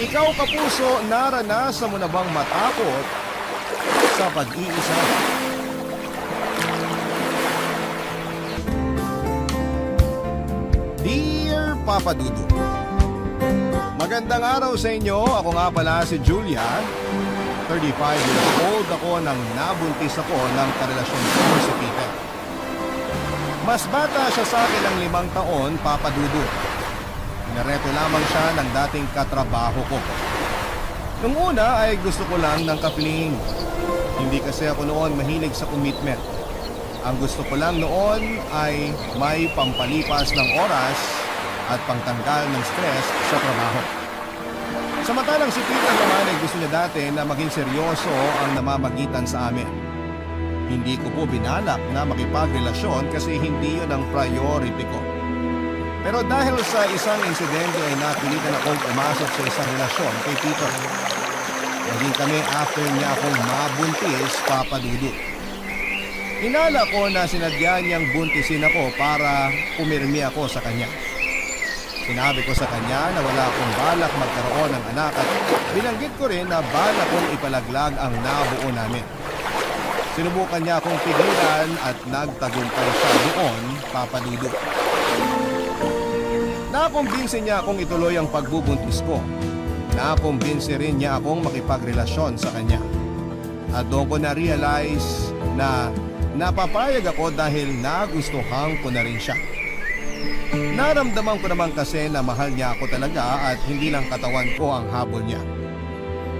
Ikaw kapuso, naranasan mo na bang matakot sa pag-iisa? Dear Papa Dudu, magandang araw sa inyo. Ako nga pala si Julia. 35 years old ako nang nabuntis ako ng karelasyon ko si Peter. Mas bata siya sa akin ng 5 taon, Papa Dudu. Nareto lamang siya ng dating katrabaho ko. Nung una ay gusto ko lang ng kapling. Hindi kasi ako noon mahilig sa commitment. Ang gusto ko lang noon ay may pampalipas ng oras at pangtanggal ng stress sa trabaho. Samantalang si Peter naman ay gusto niya dati na maging seryoso ang namamagitan sa amin. Hindi ko po binalak na makipagrelasyon kasi hindi yun ang priority ko. Pero dahil sa isang insidente ay napilitan akong pumasok sa isang relasyon kay Peter. Naging kami after niya akong mabuntis, Papa Dudu. Hinala ko na sinadya niyang buntisin ako para pumirmi ako sa kanya. Sinabi ko sa kanya na wala akong balak magkaroon ng anak at binanggit ko rin na balak kong ipalaglag ang nabuo namin. Sinubukan niya akong pigilan at nagtagumpay siya doon, Papa Dudu. Nakumbinsi niya akong ituloy ang pagbubuntis ko. Nakumbinsi rin niya akong makipagrelasyon sa kanya. At doon ko na-realize na napapayag ako dahil nagustuhan ko na rin siya. Naramdaman ko naman kasi na mahal niya ako talaga at hindi lang katawan ko ang habol niya.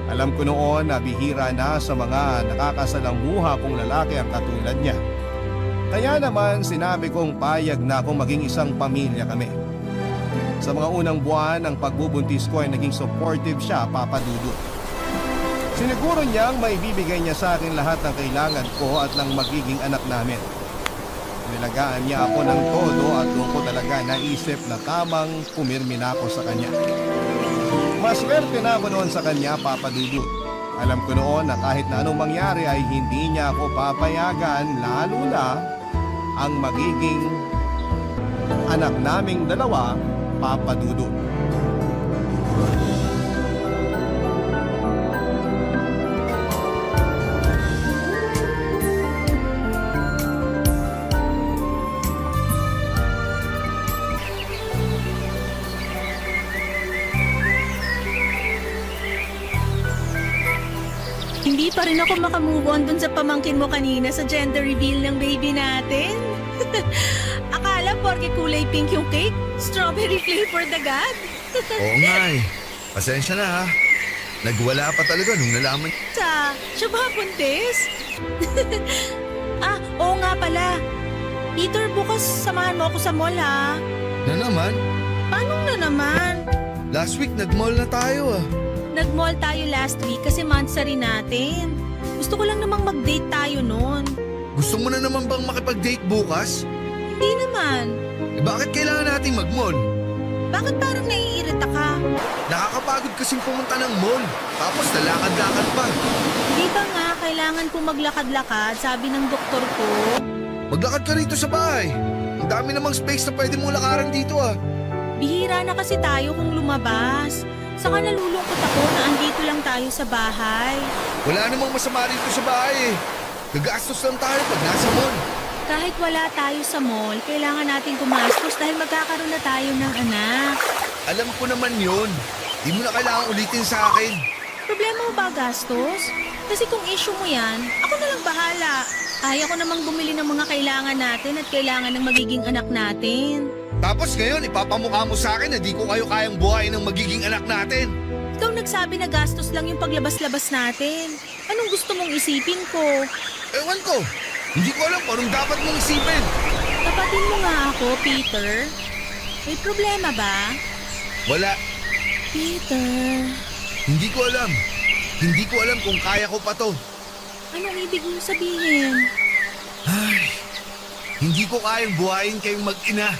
Alam ko noon na bihira na sa mga nakakasalamuha kong lalaki ang katulad niya. Kaya naman sinabi kong payag na akong maging isang pamilya kami. Sa mga unang buwan ng pagbubuntis ko ay naging supportive siya, Papa Dudu. Siniguro niyang maibibigay niya sa akin lahat ng kailangan ko at ng magiging anak namin. Nilagaan niya ako ng todo at doon ko talaga naisip na tamang pumirmi na ako sa kanya. Maswerte na ako noon sa kanya, Papa Dudu. Alam ko noon na kahit na anong mangyari ay hindi niya ako papayagan, lalo na ang magiging anak naming dalawa, Papa Dudu. Hindi pa rin ako makamove on dun sa pamangkin mo kanina sa gender reveal ng baby natin. Akala porke kulay pink yung cake, strawberry flavored agad. Oo nga eh. Pasensya na ha. Nagwala pa talaga nung nalaman. Siya ba buntis? Oo nga pala. Peter, bukas samahan mo ako sa mall ha. Na naman? Paano na naman? Last week nag-mall na tayo ah. Nag-mall tayo last week kasi monthsary natin. Gusto ko lang namang mag-date tayo noon. Gusto mo na naman bang makipag-date bukas? Hindi naman. Eh bakit kailangan nating mag-mall? Bakit parang naiirita ka? Nakakapagod kasing pumunta ng mall. Tapos nalakad-lakad pa. Di ba nga kailangan ko maglakad-lakad, sabi ng doktor ko? Maglakad ka rito sa bahay. Ang dami namang space na pwede mong lakaran dito ah. Bihira na kasi tayo kung lumabas. Saka nalulungkot ako na andito lang tayo sa bahay. Wala namang masama rito sa bahay eh. Gagastos lang tayo pag nasa mall. Kahit wala tayo sa mall, kailangan natin gumastos dahil magkakaroon na tayo ng anak. Alam ko naman yun. Di mo na kailangan ulitin sa akin. Problema mo ba gastos? Kasi kung issue mo yan, ako na lang bahala. Kaya ko namang bumili ng mga kailangan natin at kailangan ng magiging anak natin. Tapos ngayon, ipapamukha mo sa akin na di ko kayo kayang buhayin ng magiging anak natin. Ikaw nagsabi na gastos lang yung paglabas-labas natin. Anong gusto mong isipin ko? Ewan ko. Hindi ko alam kung anong dapat mong isipin. Tapatin mo nga ako, Peter. May problema ba? Wala. Peter. Hindi ko alam. Hindi ko alam kung kaya ko pa to. Anong ibig mong sabihin? Ay, hindi ko kayang buhayin kayong mag-ina.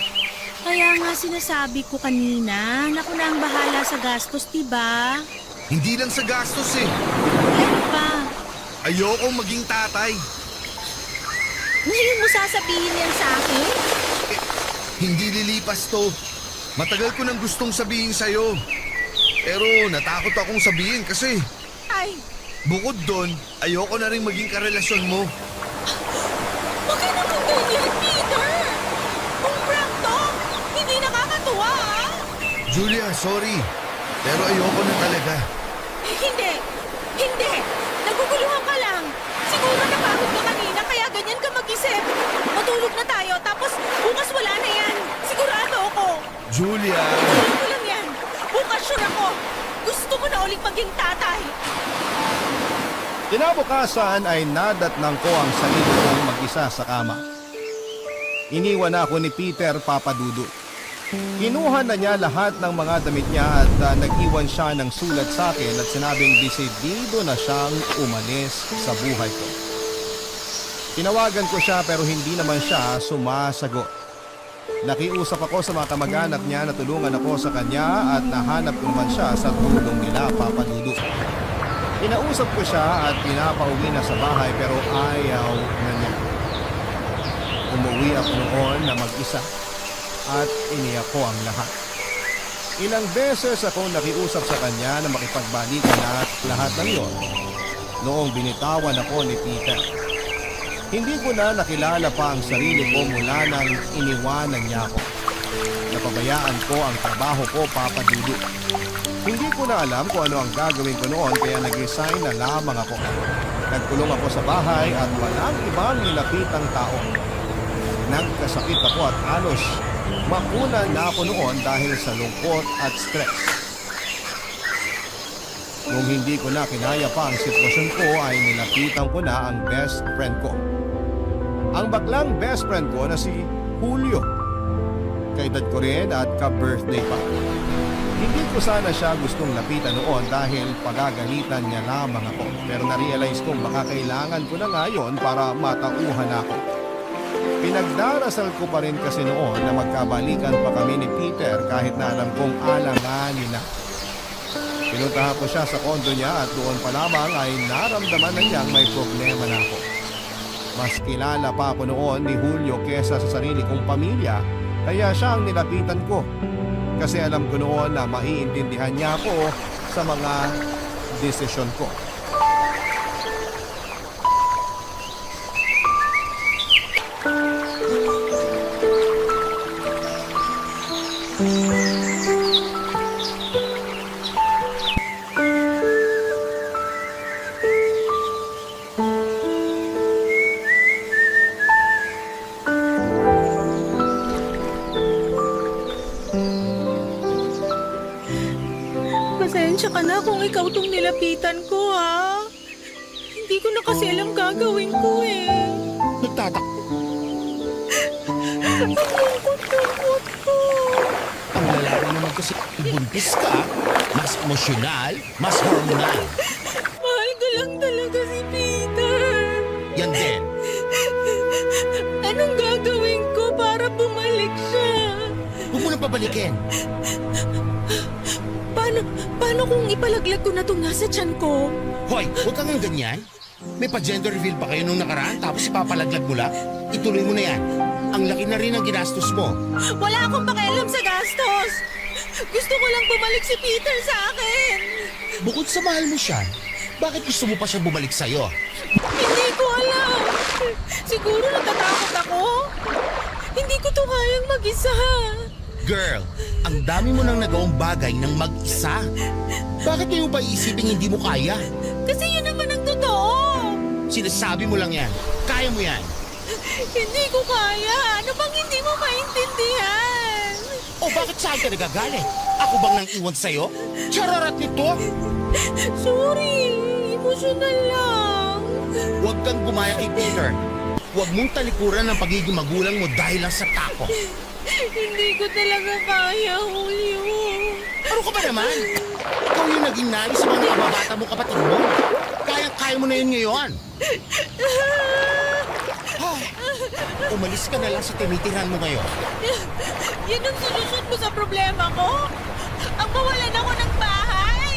Kaya nga sinasabi ko kanina, na ako na ang bahala sa gastos, diba? Hindi lang sa gastos eh. Ano pa? Ayokong maging tatay. Ngayon mo sasabihin yan sa akin? Hindi lilipas to. Matagal ko nang gustong sabihin sa'yo. Pero natakot akong sabihin kasi Ay, bukod doon, ayoko na rin maging karelasyon mo. huwag ka naman ganyan, Peter! Kung prank to, hindi nakakatuwa, ah! Julia, sorry. Pero ayoko na talaga. Hindi! Hindi! Naguguluhan ka lang! Siguro napagod ka kanina kaya ganyan ka mag-isip. Matulog na tayo tapos bukas wala na yan. Sigurado ako. Julia! Alam ko lang yan. Bukas sure ako. Gusto ko na ulit maging tatay. Kinabukasan ay nadatnang ko ang sarili kong mag-isa sa kama. Iniwan na ako ni Peter Papadudu. Kinuha na niya lahat ng mga damit niya at nag-iwan siya ng sulat sa akin at sinabing desidido na siyang umalis sa buhay ko. Tinawagan ko siya pero hindi naman siya sumasagot. Nakiusap ako sa mga kamag-anak niya na tulungan ako sa kanya at nahanap ko naman siya sa tulong nila Papadudu. Kinausap ko siya at pinapauwi na sa bahay pero ayaw na niya. Umuwi ako noon na mag-isa at iniyak ko ang lahat. Ilang beses ako nakiusap sa kanya na makipagbalikan at lahat ng yon noong binitawan ako ni Peter. Hindi ko na nakilala pa ang sarili ko mula nang iniwanan niya ako. Napabayaan ko ang trabaho ko, Papadudu. Hindi ko na alam kung ano ang gagawin ko noon kaya nag-resign na lamang ako. Nagkulong ako sa bahay at walang ibang nilapitang tao. Nagkasakit ako at halos makunan na ako noon dahil sa lungkot at stress. Kung hindi ko na kinaya pa ang sitwasyon ko ay nilapitan ko na ang best friend ko. Ang baklang best friend ko na si Julio. Kaedad ko rin at ka-birthday pa. Hindi ko sana siya gustong lapitan noon dahil pagagalitan niya lamang ako. Pero na-realize kong baka kailangan ko na ngayon para matauhan ako. Pinagdarasal ko pa rin kasi noon na magkabalikan pa kami ni Peter kahit na alam kong alanganin na. Pinuntahan ko siya sa kondo niya at doon pa lamang ay naramdaman na niyang may problema na ako. Mas kilala pa ako noon ni Julio kesa sa sarili kong pamilya kaya siya ang nilapitan ko. Kasi alam ko noon na maiintindihan niya ako sa mga desisyon ko. Pasensya ka na kung ikaw tong nilapitan ko, ha? Hindi ko na kasi alam gagawin ko, eh. Nagtatak. Ang lungkot-lungkot ko. Ang lalaki naman kasi buntis ka, mas emosyonal, mas hormonal. Mahal ko lang talaga si Peter. Yan din. Anong gagawin ko para bumalik siya? Huwag mo na pabalikin. Paano kung ipalaglag ko na itong nasa tiyan ko? Hoy, huwag kang ganyan. May pa-gender reveal pa kayo nung nakaraan tapos ipapalaglag mo lang. Ituloy mo na yan. Ang laki na rin ang ginastos mo. Wala akong pakialam sa gastos. Gusto ko lang bumalik si Peter sa akin. Bukod sa mahal mo siya, bakit gusto mo pa siya bumalik sa'yo? Hindi ko alam. Siguro natatakot ako. Hindi ko to kayang mag-isa. Girl, ang dami mo nang nagawang bagay ng mag-isa. Bakit ngayon ba iisipin hindi mo kaya? Kasi yun naman ang totoo. Sinasabi mo lang yan. Kaya mo yan. Hindi ko kaya. Ano bang hindi mo maintindihan? O bakit saan ka nagagalit? Ako bang nang iwan sa'yo? Chararat nito! Sorry. Emosyonal lang. Huwag kang gumaya kay Peter. Huwag mong talikuran ang pagiging magulang mo dahil lang sa takot. Hindi ko talaga kaya, Julio. Ano ka ba naman? Ikaw yung naging nanay sa mga kababata mo kapatid mo. Kaya mo na yun ngayon. Ay, umalis ka na lang sa tinitiran mo ngayon. Yan ang solusyon mo sa problema ko? Ang mawalan ako ng bahay?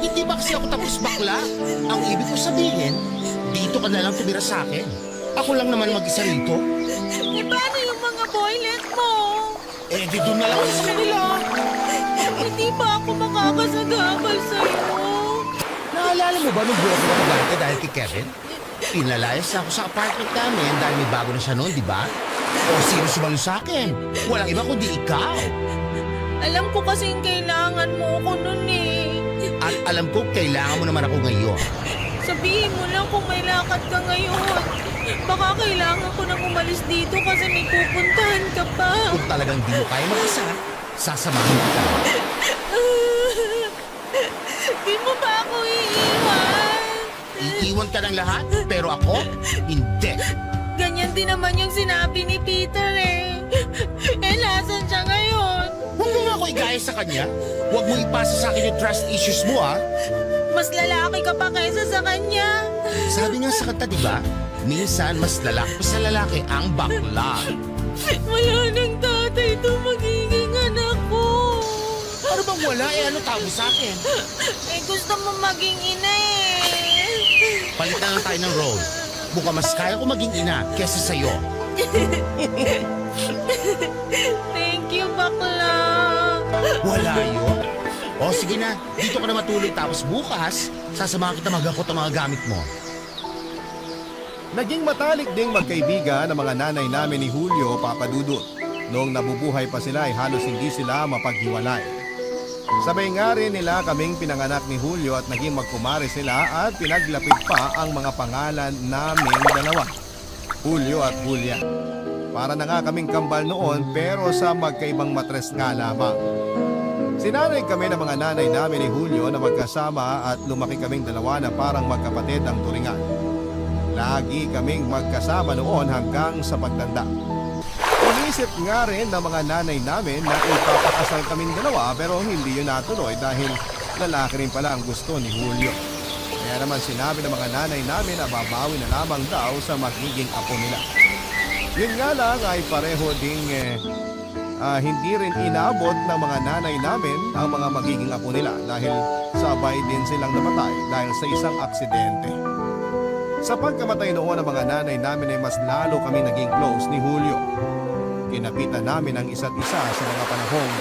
Hindi ba kasi ako tapos bakla? Ang ibig ko sabihin, dito ka na lang tumira sa akin. Ako lang naman mag-isa rito. E paano yung mga boylet mo? Eh, di doon na lang ako sa kanila. Hindi pa ako nakakasagabal sa'yo. Naalala mo ba nung buwan ko dati dahil kay Kevin? Pinalayas ako sa apartment namin dahil may bago na siya noon, di ba? O sino sumalo sa akin? Walang iba kundi ikaw. Alam ko kasing kailangan mo ako nun eh. At alam ko kailangan mo naman ako ngayon. Sabihin mo lang kung may lakad ka ngayon. Baka kailangan ko nang umalis dito kasi may pupuntahan ka pa. Kung talagang di mo kaya mag-isa, sasamahin kita. Di mo ba ako iiwan? Iiwan ka ng lahat, pero ako, hindi. Ganyan din naman yung sinabi ni Peter eh. Eh, nasan siya ngayon? Huwag mo nga ako igaya sa kanya. Huwag mo ipasa sa akin yung trust issues mo, ha? Mas lalaki ka pa kaysa sa kanya. Sabi nga sa kanta, di ba? Minsan, mas lalaki pa sa lalaki ang bakla. Wala nang tatay to magiging anak ko. Ano bang wala? Ano tawag sa akin? Eh, gusto mo maging ina eh. Palit na lang tayo ng role. Mukhang mas kaya ko maging ina kesa sa'yo. Thank you, bakla. Wala yun. O sige na, dito ka na matulog tapos bukas, sasamahan kita maghakot ang mga gamit mo. Naging matalik ding magkaibigan ang mga nanay namin ni Julio, Papa Dudut. Noong nabubuhay pa sila ay halos hindi sila mapaghiwalay. Sabay nga rin nila kaming pinanganak ni Julio at naging magkumare sila at pinaglapit pa ang mga pangalan naming dalawa, Julio at Julia. Para na nga kaming kambal noon pero sa magkaibang matres nga lamang. Sinanay kami ng mga nanay namin ni Julio na magkasama at lumaki kaming dalawa na parang magkapatid ang turingan. Lagi kaming magkasama noon hanggang sa pagtanda. Inisip nga rin ng mga nanay namin na ipapakasal kaming dalawa pero hindi yun natuloy dahil lalaki rin pala ang gusto ni Julio. Kaya naman sinabi ng mga nanay namin na babawi na lamang daw sa magiging apo nila. Yun nga lang ay pareho ding hindi rin inabot ng mga nanay namin ang mga magiging apo nila dahil sabay din silang napatay dahil sa isang aksidente. Sa pagkamatay noon ng mga nanay namin ay mas lalo kami naging close ni Julio. Kinapitan namin ang isa't isa sa mga panahong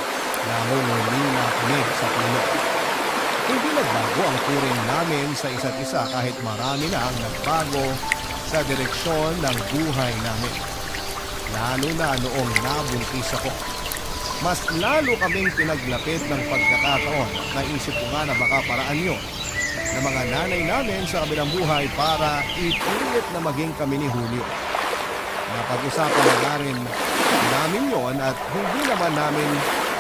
nangungulila kami sa puno. Hindi nagbago ang turing namin sa isa't isa kahit marami na ang nagbago sa direksyon ng buhay namin. Lalo na noong nabuntis ako. Mas lalo kaming pinaglapit ng pagkakataon. Naisip ko nga na baka paraan yun ng mga nanay namin sa kabilang buhay para ipilit na maging kami ni Julio. Napag-usapan na nga rin namin yon at hindi naman namin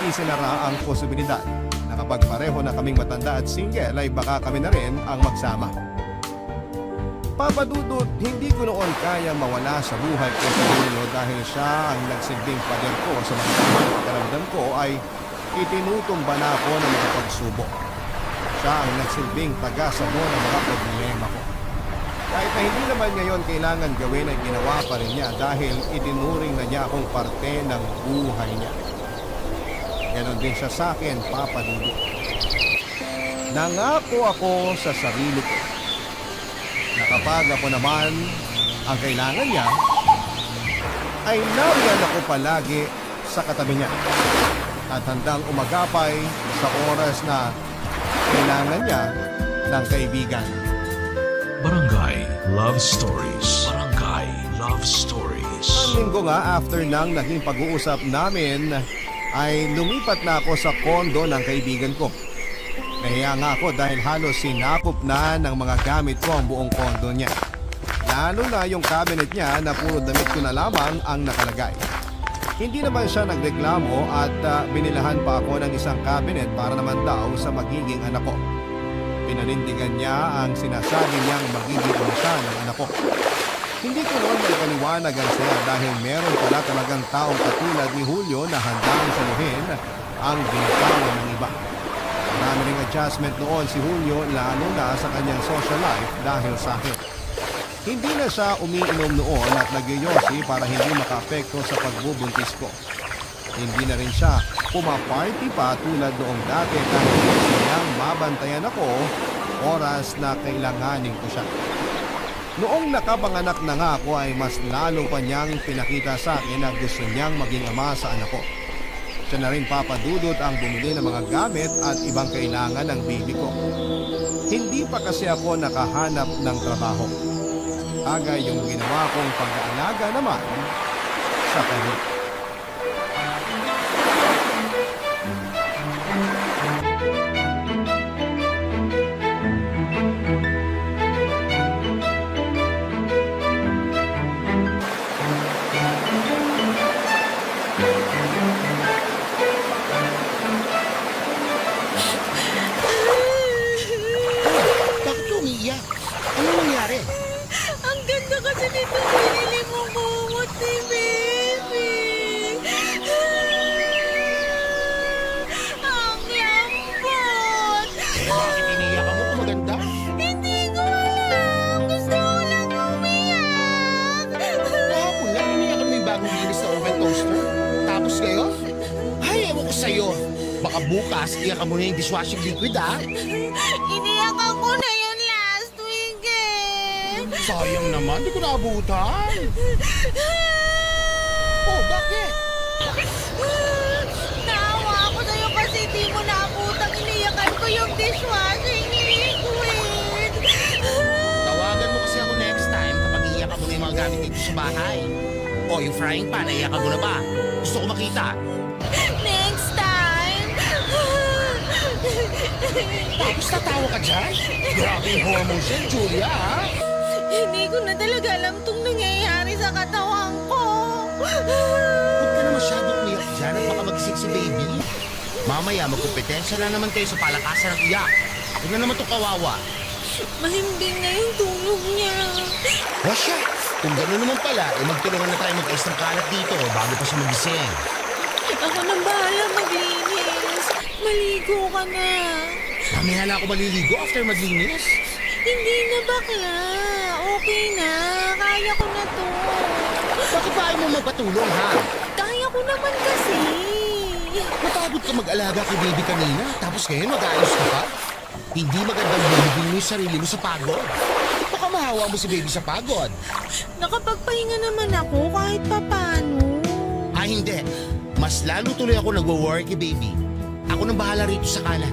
isinara ang posibilidad na kapag pareho na kaming matanda at single ay baka kami na rin ang magsama. Papa Dudut, hindi ko noon kaya mawala sa buhay ko sa Julio dahil siya ang nagsilbing pader ko sa mga pagkaramdam ko ay itinutumba na ako ng mga pagsubok. Siya ang nagsilbing taga-sabo ng mga problema ko. Kahit na hindi naman ngayon kailangan gawin ay ginawa pa rin niya dahil itinuring na niya akong parte ng buhay niya. Ganon din siya sa akin, Papa Dudut. Nangako ako sa sarili ko na kapag ako naman ang kailangan niya, ay nariyan ako palagi sa katabi niya at handang umagapay sa oras na kailangan niya ng kaibigan. Barangay Love Stories. Barangay Love Stories. Ang linggo nga after nang naging pag-uusap namin ay lumipat na ako sa kondo ng kaibigan ko. Nahiya nga ako dahil halos sinakop na ng mga gamit ko ang buong kondo niya. Lalo na yung cabinet niya na puro damit ko na lamang ang nakalagay. Hindi naman siya nagreklamo at binilahan pa ako ng isang cabinet para naman daw sa magiging anak ko. Pinanindigan niya ang sinasabi niyang magiging ama siya ng anak ko. Hindi ko noon maipaliwanag ang saya dahil meron pala talagang taong katulad ni Julio na handang saluhin ang ginagawa ng iba. Marami ring adjustment noon si Julio lalo na sa kanyang social life dahil sa akin. Hindi na siya umiinom noon at nagyoyosi para hindi makaapekto sa pagbubuntis ko. Hindi na rin siya pumaparty pa tulad noong dati dahil gusto niyang mabantayan ako oras na kailanganin ko siya. Noong nakapanganak na nga ako ay mas lalo pa niyang pinakita sa akin na gusto niyang maging ama sa anak ko. Siya na rin papadudot ang bumili ng mga gamit at ibang kailangan ng baby ko. Hindi pa kasi ako nakahanap ng trabaho. Aga yung ginawa kong pag-aalaga naman sa kanya. Bakit ka umiiyak? Ano nangyari? Ang ganda kasi nito binili mong kumot ni baby. Ang lambot. Bakit iniiyak mo kung maganda? Hindi ko alam. Gusto ko lang umiyak. Kahapon lang iniiyak mo yung bagong linis na oven toaster. Tapos ngayon? Ay, ewan ko sa'yo. Baka bukas, iyak mo na yung dishwashing liquid, ha? Iniyak ako na yun last week eh. Sayang naman, di ko naabutan. Oh, bakit? Naawa ako sa'yo kasi di mo naabutang iniyakan ko yung dishwashing liquid. Tawagan mo kasi ako next time kapag iiyak mo na yung mga gamit dito sa bahay. O, yung frying pan, naiiyakan mo na ba? Gusto ko makita. Next time. Tapos tatawa ka dyan? Grabe yung hormones yan, Julia, ha? Hindi ko na talaga alam itong nangyayari sa katawan ko. Huwag ka na masyadong umiyak dyan at baka magising si baby. Mamaya, magkumpetensya na naman kayo sa palakasan ng iyak. Ako na naman itong kawawa. Mahimbing na yung tulog niya. O siya, kung gano'n naman pala, magtulungan na tayo mag-ayos ng kalat dito bago pa siya magising. Ako nang bahala maglinis. Maligo ka na. Mamaya na ako maliligo after maglinis. Hindi na bakla. Okay na. Kaya ko na to. Bakit ba ayaw mo magpatulong, ha? Kaya ko naman kasi. Napagod ka mag-alaga kay baby kanina, tapos ngayon mag-ayos ka pa? Hindi magandang bumibing mo yung sarili mo sa pagod. Baka mahawa mo si baby sa pagod. Nakapagpahinga naman ako kahit papano. Ay, hindi. Mas lalo tuloy ako nagwo-worry kay baby. Ako nang bahala rito sa kalat.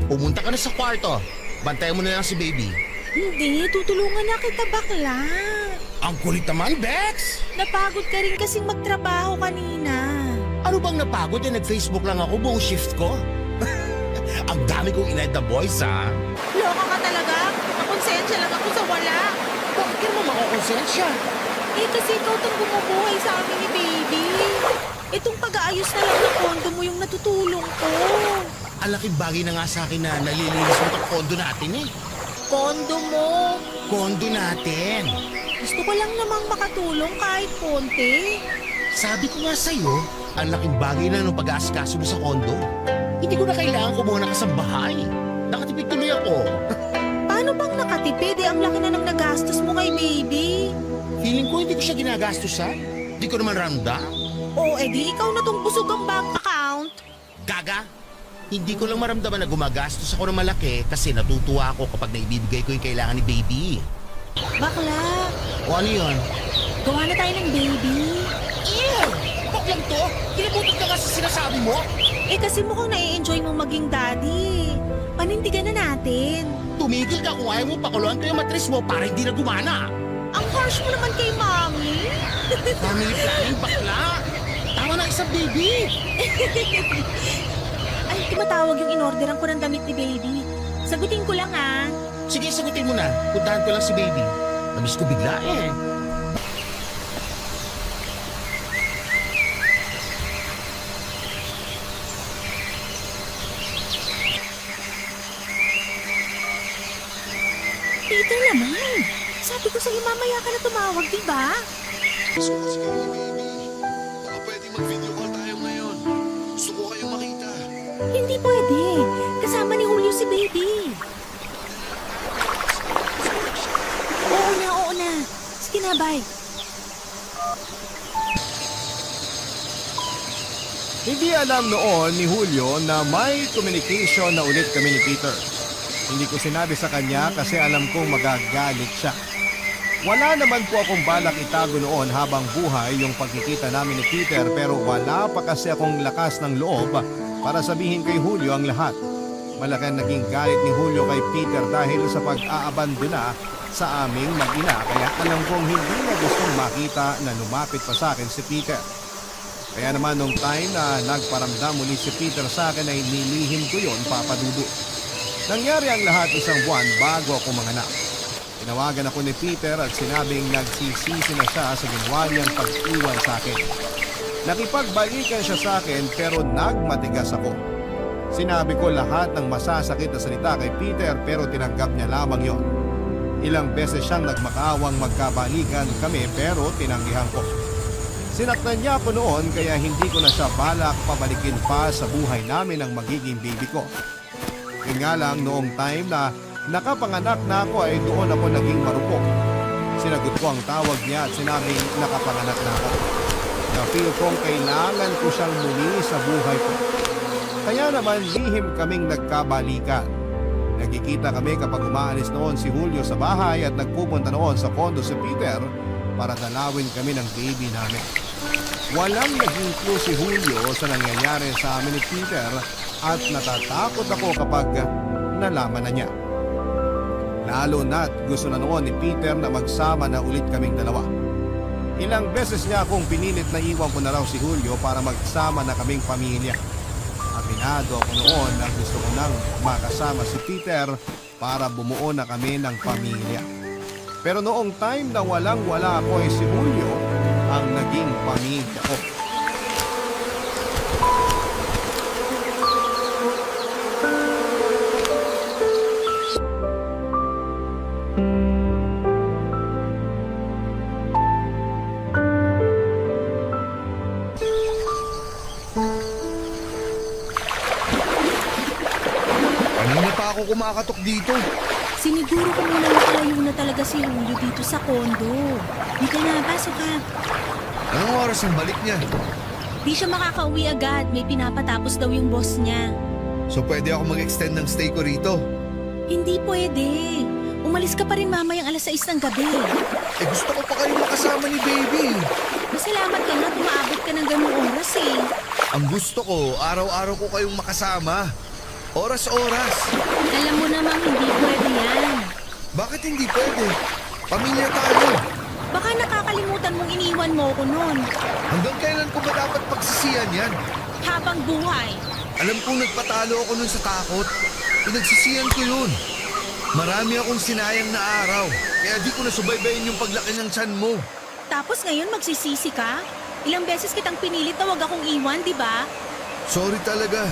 Pumunta ka na sa kwarto. Bantayan mo na lang si baby. Hindi, tutulungan na kita bakla. Ang kulit naman, Bex! Napagod ka rin kasing magtrabaho kanina. Ano bang napagod eh? Nag-Facebook lang ako buong shift ko. Ang dami kong inad na boys, ha? Loka ka talaga? Nakonsensya lang ako sa wala. Bakit ka naman makakonsensya? Eh kasi ikaw itong bumubuhay sa amin ni baby. Itong pag-aayos na lang ng kondo mo yung natutulong ko. Ang laking bagay na nga sa akin na nalilinis mo itong kondo natin eh. Kondo mo. Kondo natin. Gusto ko lang namang makatulong kahit konti. Sabi ko nga sa'yo, ang laking bagay na nung pag-aasikaso mo sa kondo. Hindi ko na kailangan kumuha ng kasambahay. Nakatipid tuloy ako. Paano bang nakatipid? Eh, ang laki na ng nagastos mo kay baby. Feeling ko hindi ko siya ginagastusan. Hindi ko naman ramdam. O, edi ikaw na tong busog ang bank account. Gaga, hindi ko lang maramdaman na gumagastos ako ng malaki kasi natutuwa ako kapag naibibigay ko yung kailangan ni baby. Bakla, O ano yun? gawa na tayo ng baby. Ew! Bak lang to! Kinabutot ka nga sa sinasabi mo! Eh kasi mukhang nai-enjoy mo maging daddy. Panindigan na natin. Tumigil ka kung ayaw mo pakuluan ko yung matris mo para hindi na gumana. Ang harsh mo naman kay mommy. Family planning, bakla! Tama na isang baby! Ay, tumatawag yung inorderan ko ng damit ni baby. Sagutin ko lang ah. Sige, sagutin mo na. Puntahan ko lang si baby. Namiss ko bigla eh. Peter naman. Sabi ko sa'yo mamaya ka na tumawag, di ba? Gusto ko kasi kayo, baby. Baka pwedeng mag-video call tayo ngayon. Gusto ko kayo makita. Hindi pwede. Kasama ni Julio si baby. Oo na. Sige na, bye. Hindi alam noon ni Julio na may communication na ulit kami ni Peter. Hindi ko sinabi sa kanya kasi alam kong magagalit siya. Wala naman po akong balak itago noon habang buhay yung pagkikita namin ni Peter pero wala pa kasi akong lakas ng loob para sabihin kay Julio ang lahat. Malaki ang naging galit ni Julio kay Peter dahil sa pag-aabandona sa aming mag-ina kaya alam kong hindi na gustong makita na lumapit pa sa akin si Peter. Kaya naman nung time na nagparamdam muli si Peter sa akin ay nilihim ko yon, Papa Dudu. Nangyari ang lahat isang buwan bago ako manganak. Tinawagan ako ni Peter at sinabing nagsisisi na siya sa ginawa niyang pag-iwan sa akin. Nakipagbalikan siya sa akin pero nagmatigas ako. Sinabi ko lahat ng masasakit na salita kay Peter pero tinanggap niya lamang yon. Ilang beses siyang nagmakaawang magkabalikan kami pero tinanggihan ko. Sinaktan niya ako noon kaya hindi ko na siya balak pabalikin pa sa buhay namin ang magiging baby ko. Yun nga lang noong time na nakapanganak na ako ay doon ako naging marupok. Sinagot ko ang tawag niya at sinabing nakapanganak na ako. Na-feel kong kailangan ko siyang muli sa buhay ko. Kaya naman lihim kaming nagkabalikan. Nagkikita kami kapag umaalis noon si Julio sa bahay at nagpupunta noon sa kondo si Peter para dalawin kami ng baby namin. Walang naging clue si Julio sa nangyayari sa amin ni Peter at natatakot ako kapag nalaman na niya. Lalo na't gusto na noon ni Peter na magsama na ulit kaming dalawa. Ilang beses niya akong pinilit na iwan ko na raw si Julio para magsama na kaming pamilya. Aminado ako noon na gusto ko nang makasama si Peter para bumuo na kami ng pamilya. Pero noong time na walang-wala ako ay si Julio ang naging pamilya ko. Kanina pa ako kumakatok dito. Siniguro ko muna nakalayo na talaga si Julio dito sa kondo. Di ka na, pasok ka. Anong oras ang balik niya? Di siya makakauwi agad. May pinapatapos daw yung boss niya. So pwede ako mag-extend ng stay ko rito? Hindi pwede. Umalis ka pa rin mamayang alas 6 ng gabi. Eh gusto ko pa kayong makasama ni baby. Masalamat ka nga at umaabot ka ng ganung oras eh. Ang gusto ko, araw-araw ko kayong makasama. Oras-oras. Alam mo namang hindi pwede yan. Bakit hindi pwede? Pamilya tayo. Baka nakakalimutan mong iniwan mo ko noon. Hanggang kailan ko ba dapat pagsisiyan yan? Habang buhay. Alam kong nagpatalo ako nun sa takot. Pinagsisiyan ko yun. Marami akong sinayang na araw. Kaya di ko nasubaybayin yung paglaki ng tiyan mo. Tapos ngayon magsisisi ka? Ilang beses kitang pinilit na wag akong iwan, di ba? Sorry talaga.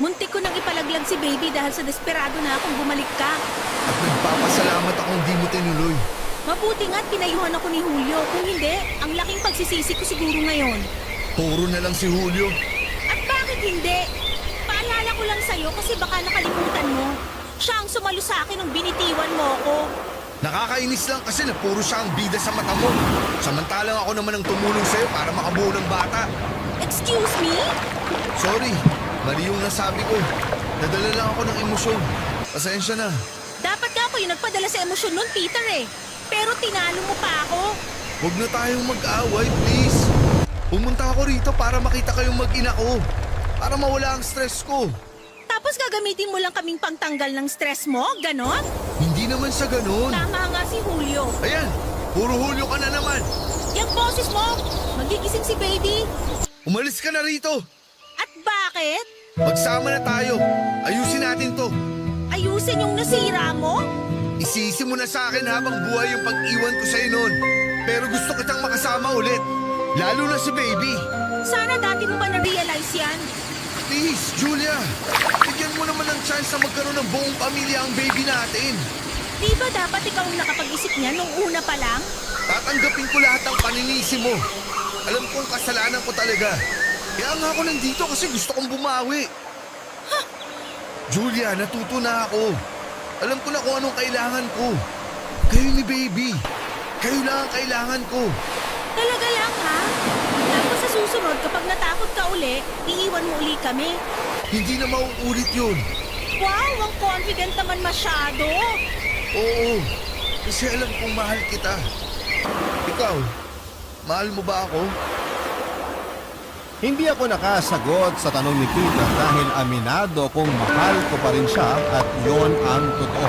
Muntik ko nang ipalaglag si baby dahil sa desperado na akong bumalik ka. At nagpapasalamat akong di mo tinuloy. Mabuti nga't pinayuhan ako ni Julio. Kung hindi, ang laking pagsisisi ko siguro ngayon. Puro na lang si Julio. At bakit hindi? Paalala ko lang sa'yo kasi baka nakalimutan mo. Siya ang sumalo sa akin nung binitiwan mo ako. Nakakainis lang kasi na puro siya ang bida sa mata mo. Samantalang ako naman ang tumulong sa'yo para makabuo ng bata. Excuse me? Sorry, mali yung nasabi ko. Nadala lang ako ng emosyon. Pasensya na. Dapat nga ako yung nagpadala sa emosyon nun, Peter eh. Pero tinalo mo pa ako. Huwag na tayong mag-away, please. Pumunta ako rito para makita kayong mag-ina ko. Para mawala ang stress ko. Tapos gagamitin mo lang kaming pangtanggal ng stress mo? Ganon? Hindi naman sa ganun. Tama nga si Julio. Ayan, puro Julio ka na naman. Yung boses mo, magigising si baby. Umalis ka na rito. At bakit? Magsama na tayo. Ayusin natin to. Ayusin yung nasira mo? Isisi mo na sa akin habang buhay yung pag-iwan ko sa'yo noon. Pero gusto kitang makasama ulit. Lalo na si baby. Sana dati mo ba na-realize yan? Please, Julia. Bigyan mo naman ng chance na magkaroon ng buong pamilya ang baby natin. Di ba dapat ikaw ang nakapag-isip niya nung una pa lang? Tatanggapin ko lahat ng paninisi mo. Alam kong kasalanan ko talaga. Kaya nga ako nandito kasi gusto kong bumawi. Julia, natuto na ako. Alam ko na kung anong kailangan ko. Kayo ni baby. Kayo lang ang kailangan ko. Talaga lang ha? Tapos sa susunod kapag natakot ka uli, iiwan mo uli kami. Hindi na mauulit yun. Wow, ang confident naman masyado. Oo. Kasi alam kong mahal kita. Ikaw, mahal mo ba ako? Hindi ako nakasagot sa tanong ni Peter dahil aminado kung mahal ko pa rin siya at yon ang totoo.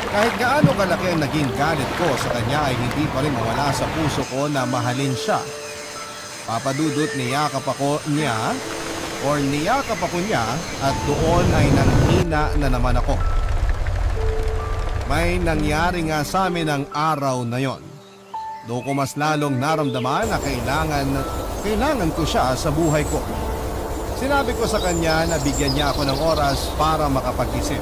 Kahit gaano kalaki ang naging galit ko sa kanya ay hindi pa rin mawala sa puso ko na mahalin siya. Papadudot niyakap ako niya at doon ay nanghina na naman ako. May nangyari nga sa amin ang araw na yon. Doon ko mas lalong naramdaman na kailangan ko siya sa buhay ko. Sinabi ko sa kanya na bigyan niya ako ng oras para makapag-isip.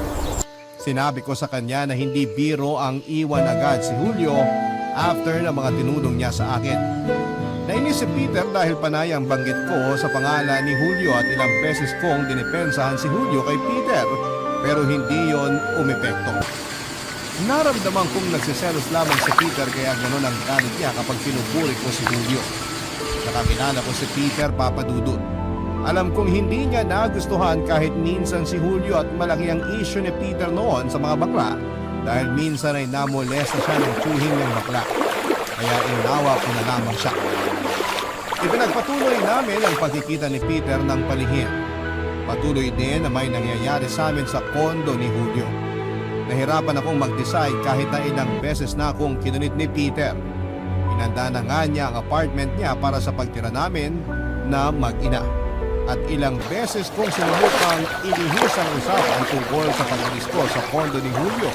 Sinabi ko sa kanya na hindi biro ang iwan agad si Julio after na mga tinulong niya sa akin. Nainis si Peter dahil panay ang banggit ko sa pangalan ni Julio at ilang beses kong dinipensahan si Julio kay Peter pero hindi yon umepekto. Naramdaman kong nagsiselos lamang si Peter kaya gano'n ang galit niya kapag pinupuri ko si Julio. Nakakilala ko si Peter, Papadudut. Alam kong hindi niya nagustuhan kahit minsan si Julio at malaki ang issue ni Peter noon sa mga bakla dahil minsan ay namolesta siya ng tsuhin niyang bakla. Kaya inawa ko na lamang siya. Ipinagpatuloy namin ang pagkikita ni Peter ng palihim. Patuloy din na may nangyayari sa amin sa kondo ni Julio. Nahirapan akong mag-decide kahit na ilang beses na akong kinunit ni Peter. Inanda na nga niya ang apartment niya para sa pagtira namin na mag-ina. At ilang beses kong sinubukang ilihis ang usapan tungkol sa pag-alis ko sa kondo ni Julio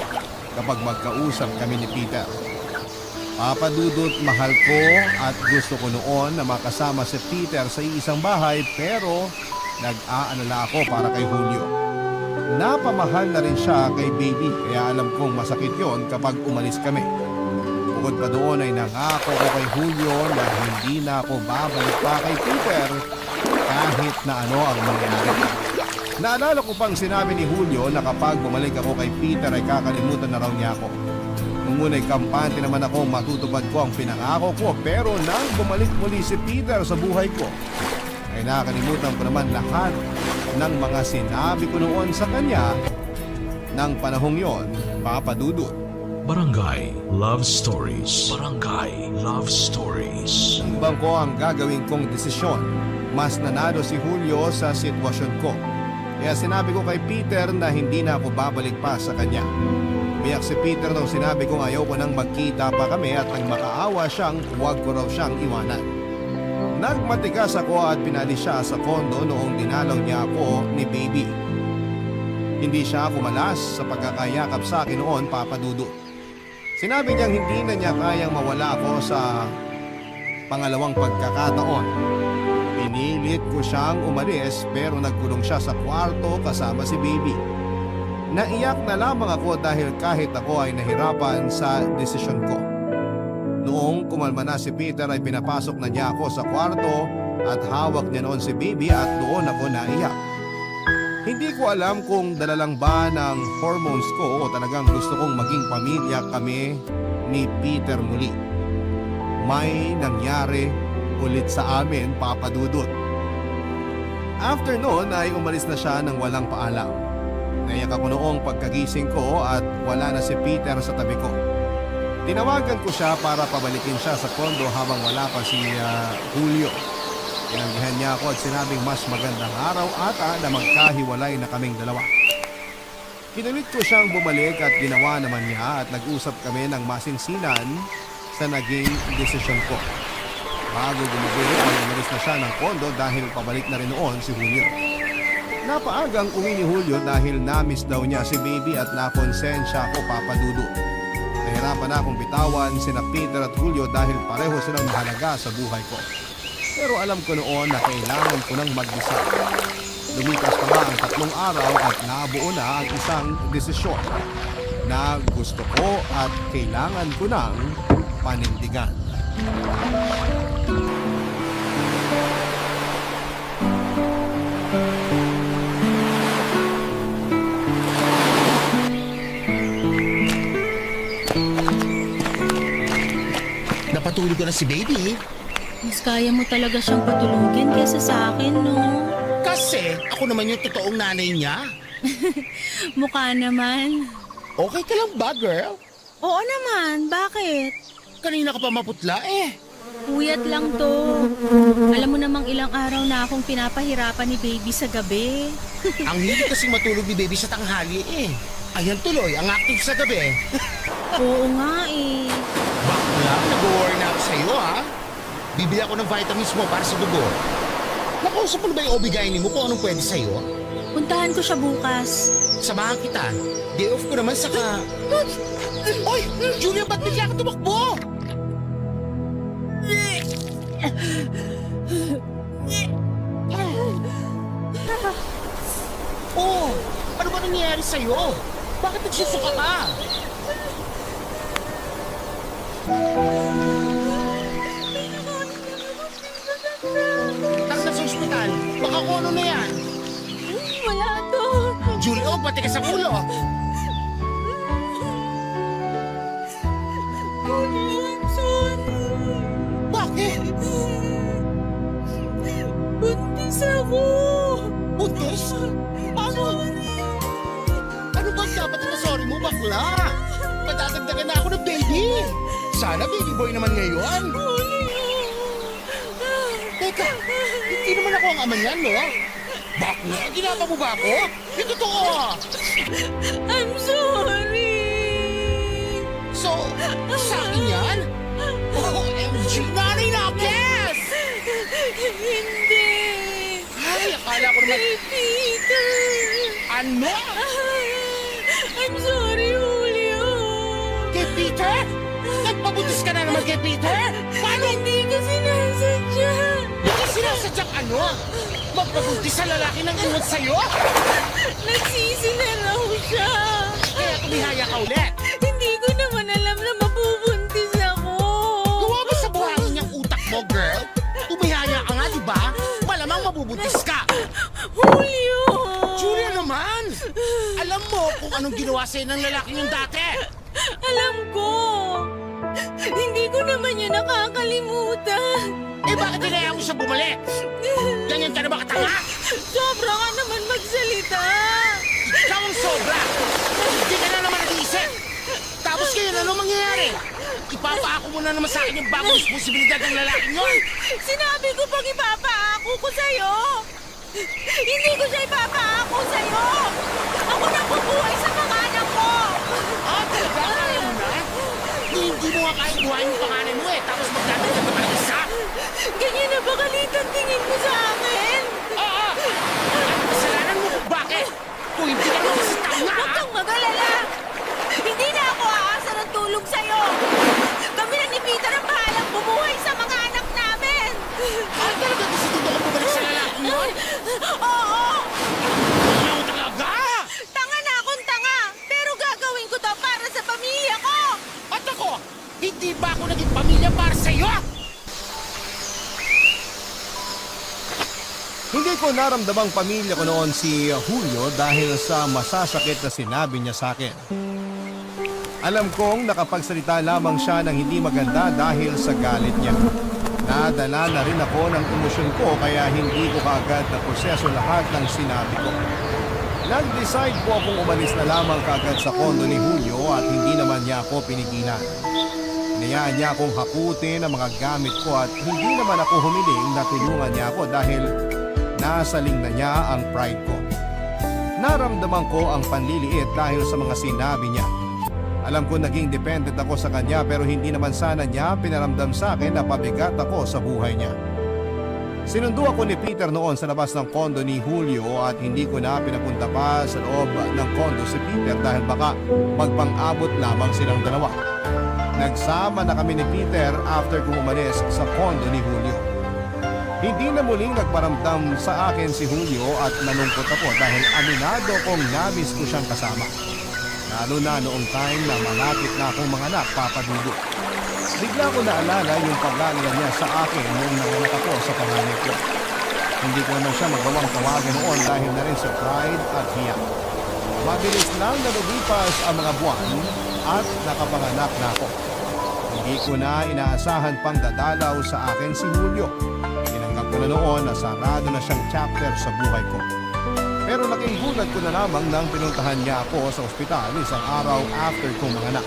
kapag magkausap kami ni Peter. Papadudot, mahal ko at gusto ko noon na makasama si Peter sa isang bahay pero nag-aalala ako para kay Julio. Napamahal na rin siya kay baby kaya alam kong masakit yon kapag umalis kami. Bukod pa doon ay nangako ko kay Julio na hindi na ako babalik pa kay Peter kahit na ano ang mangyari. Naalala ko pang sinabi ni Julio na kapag bumalik ako kay Peter ay kakalimutan na raw niya ako. Nung una'y kampante naman ako matutupad ko ang pinangako ko pero nang bumalik muli si Peter sa buhay ko ay nakalimutan ko naman lahat ng mga sinabi ko noon sa kanya ng panahong yon, Papadudut. Barangay Love Stories. Barangay Love Stories. Timbang ko ang gagawin kong desisyon. Mas nanalo si Julio sa sitwasyon ko. Kaya sinabi ko kay Peter na hindi na ako babalik pa sa kanya. Umiyak si Peter nung sinabi kong ayaw ko nang magkita pa kami at nang makaawa siyang huwag ko raw siyang iwanan. Nagmatigas ako at pinalis siya sa kondo noong dinalaw niya ako ni baby. Hindi siya kumalas sa pagkakayakap sa akin noon, Papadudut. Sinabi niyang hindi na niya kayang mawala ako sa pangalawang pagkakataon. Pinilit ko siyang umalis pero nagkulong siya sa kwarto kasama si baby. Naiyak na lamang ako dahil kahit ako ay nahirapan sa desisyon ko. Noong kumalma na si Peter ay pinapasok na niya ako sa kwarto at hawak niya noon si baby at doon ako naiyak. Hindi ko alam kung dala lang ba ng hormones ko o talagang gusto kong maging pamilya kami ni Peter muli. May nangyari ulit sa amin, Papadudut. After noon ay umalis na siya ng walang paalam. Naiyak ako noong pagkagising ko at wala na si Peter sa tabi ko. Tinawagan ko siya para pabalikin siya sa kondo habang wala pa si Julio. Tinanggihan niya ako at sinabing mas magandang araw ata na magkahiwalay na kaming dalawa. Kinulit ko siyang bumalik at ginawa naman niya at nag-usap kami ng masinsinan sa naging desisyon ko. Bago gumabi ay umalis na siya ng kondo dahil pabalik na rin noon si Julio. Napaagang uwi ni Julio dahil na-miss daw niya si baby at nakonsensya ako, Papadudut. Nahirapan na akong bitawan sina Peter at Julio dahil pareho silang mahalaga sa buhay ko. Pero alam ko noon na kailangan ko nang mag-decide. Lumipas pa nga ang 3 araw at nabuo na ang isang desisyon na gusto ko at kailangan ko nang panindigan. Napatulog ko na si baby. Mas kaya mo talaga siyang patulugin kaysa sa akin, no? Kasi ako naman yung totoong nanay niya. Mukha naman. Okay ka lang ba, girl? Oo naman, bakit? Kanina ka pa maputla eh. Puyat lang to. Alam mo namang ilang araw na akong pinapahirapan ni baby sa gabi. Ang hilig kasing matulog ni baby sa tanghali eh. Ayan tuloy, ang active sa gabi. Oo nga eh. Bakla, nag-worry na ako sa'yo ha. Bibili ako ng vitamins mo para sa dugo. Nakausap mo na ba yung OB-GYN mo kung anong pwede sa'yo? Puntahan ko siya bukas. Samahan kita. Day off ko naman saka... Oy! Julia, ba't bigla ka tumakbo? Oh! Ano ba nangyayari sa'yo? Bakit nagsusuka ka? Takot sa ospital. Baka kung ano na yan. Wala to. Julia, oh, pati ka sa ulo. Bakit? Buntis ako. Buntis? Paano? Ano ba dapat na sorry mo, bakla? Madadagdagan na ako ng baby. Sana baby boy naman ngayon. Teka, hindi naman ako ang ama niyan, no? Bakla, ginapa mo ba ako? Yung totoo. I'm sorry. So, sa akin yan? OMG, nanay na, Kes! Hindi. Ay, akala ko naman... Kay Peter. Ano? I'm sorry, Julio. Kay Peter? Nagpabuntis ka na naman kay Peter? Paano? Hindi ko sinasadya. Hindi sinasadyang ano? Magpabuntis sa lalaki ng iwan sa'yo? Nagsisi na raw siya. Kaya tumihaya ka ulit. Hindi ko naman alam na mabubuntis ako. Gawa mo sa buhangin yung utak mo, girl. Tumihaya ka nga, di ba? Malamang mabubuntis ka. Julio. Julia naman! Alam mo kung anong ginawa sa'yo ng lalaking yung dati. Alam ko. Hindi ko naman yan nakakalimutan. Eh bakit hinayaan mo siya bumalik? Ganyan ka na ba katanga? Sobra ka naman magsalita. Ikaw ang sobra! Hindi ka na naman nag-iisip! Tapos ngayon, ano mangyayari? Ipapaako mo na naman sa akin yung bagong responsibilidad ng lalaking yun! Sinabi ko pag ipapaako ko sa'yo. Hindi ko siya ipapaako sa'yo. Ako na bubuhay sa mga anak ko. Ah, talaga? Kaya mo na? Hindi mo nga kaya buhayin yung panganay mo eh, tapos magdadagdag ka pa ng isa! Ganyan na ba kalitan tingin mo sa akin? Oo! Ang kasalanan mo kung bakit? Kung hindi ka naman kasi tama! Huwag kang mag-alala. Hindi na ako aasa ng tulong sa'yo. Kami na ni Peter ang bahalang bumuhay sa mga anak namin. Ah, talaga gusto ko bumalik sa lalaking yun? Oo. Ano talaga? Tanga na akong tanga. Pero gagawin ko to para sa pamilya ko. At ako, hindi ba ako naging pamilya para sa'yo? Hindi ko naramdamang pamilya ko noon si Julio dahil sa masasakit na sinabi niya sa akin. Alam kong nakapagsalita lamang siya ng hindi maganda dahil sa galit niya. Nadala na rin ako ng emosyon ko kaya hindi ko kaagad na proseso lahat ng sinabi ko. Nag-decide po akong umalis na lamang kaagad sa kondo ni Julio at hindi naman niya ako pinigilan. Inayaan niya akong hakutin ang mga gamit ko at hindi naman ako humiling na tulungan niya ako dahil nasaling na niya ang pride ko. Naramdaman ko ang panliliit dahil sa mga sinabi niya. Alam ko naging dependent ako sa kanya pero hindi naman sana niya pinaramdam sa akin na pabigat ako sa buhay niya. Sinundo ako ni Peter noon sa labas ng kondo ni Julio at hindi ko na pinapunta pa sa loob ng kondo si Peter dahil baka magpang-abot lamang silang dalawa. Nagsama na kami ni Peter after kong umalis sa kondo ni Julio. Hindi na muling nagparamdam sa akin si Julio at nalungkot ako dahil aminado kong namiss ko siyang kasama. Lalo na noong time na malapit na akong mga anak, Papa Dudu. Bigla ko naalala yung pag-alala niya sa akin nung nanganak ako sa panganay ko. Hindi ko naman siya magawang tawagan noon dahil na rin sa pride at hiya. Mabilis lang na lumipas ang mga buwan at nakapanganak na ako. Hindi ko na inaasahan pang dadalaw sa akin si Julio. Tinanggap ko na noon na sarado na siyang chapter sa buhay ko. Pero laking gulat ko na lamang nang pinuntahan niya ako sa ospital isang araw after kong manganak.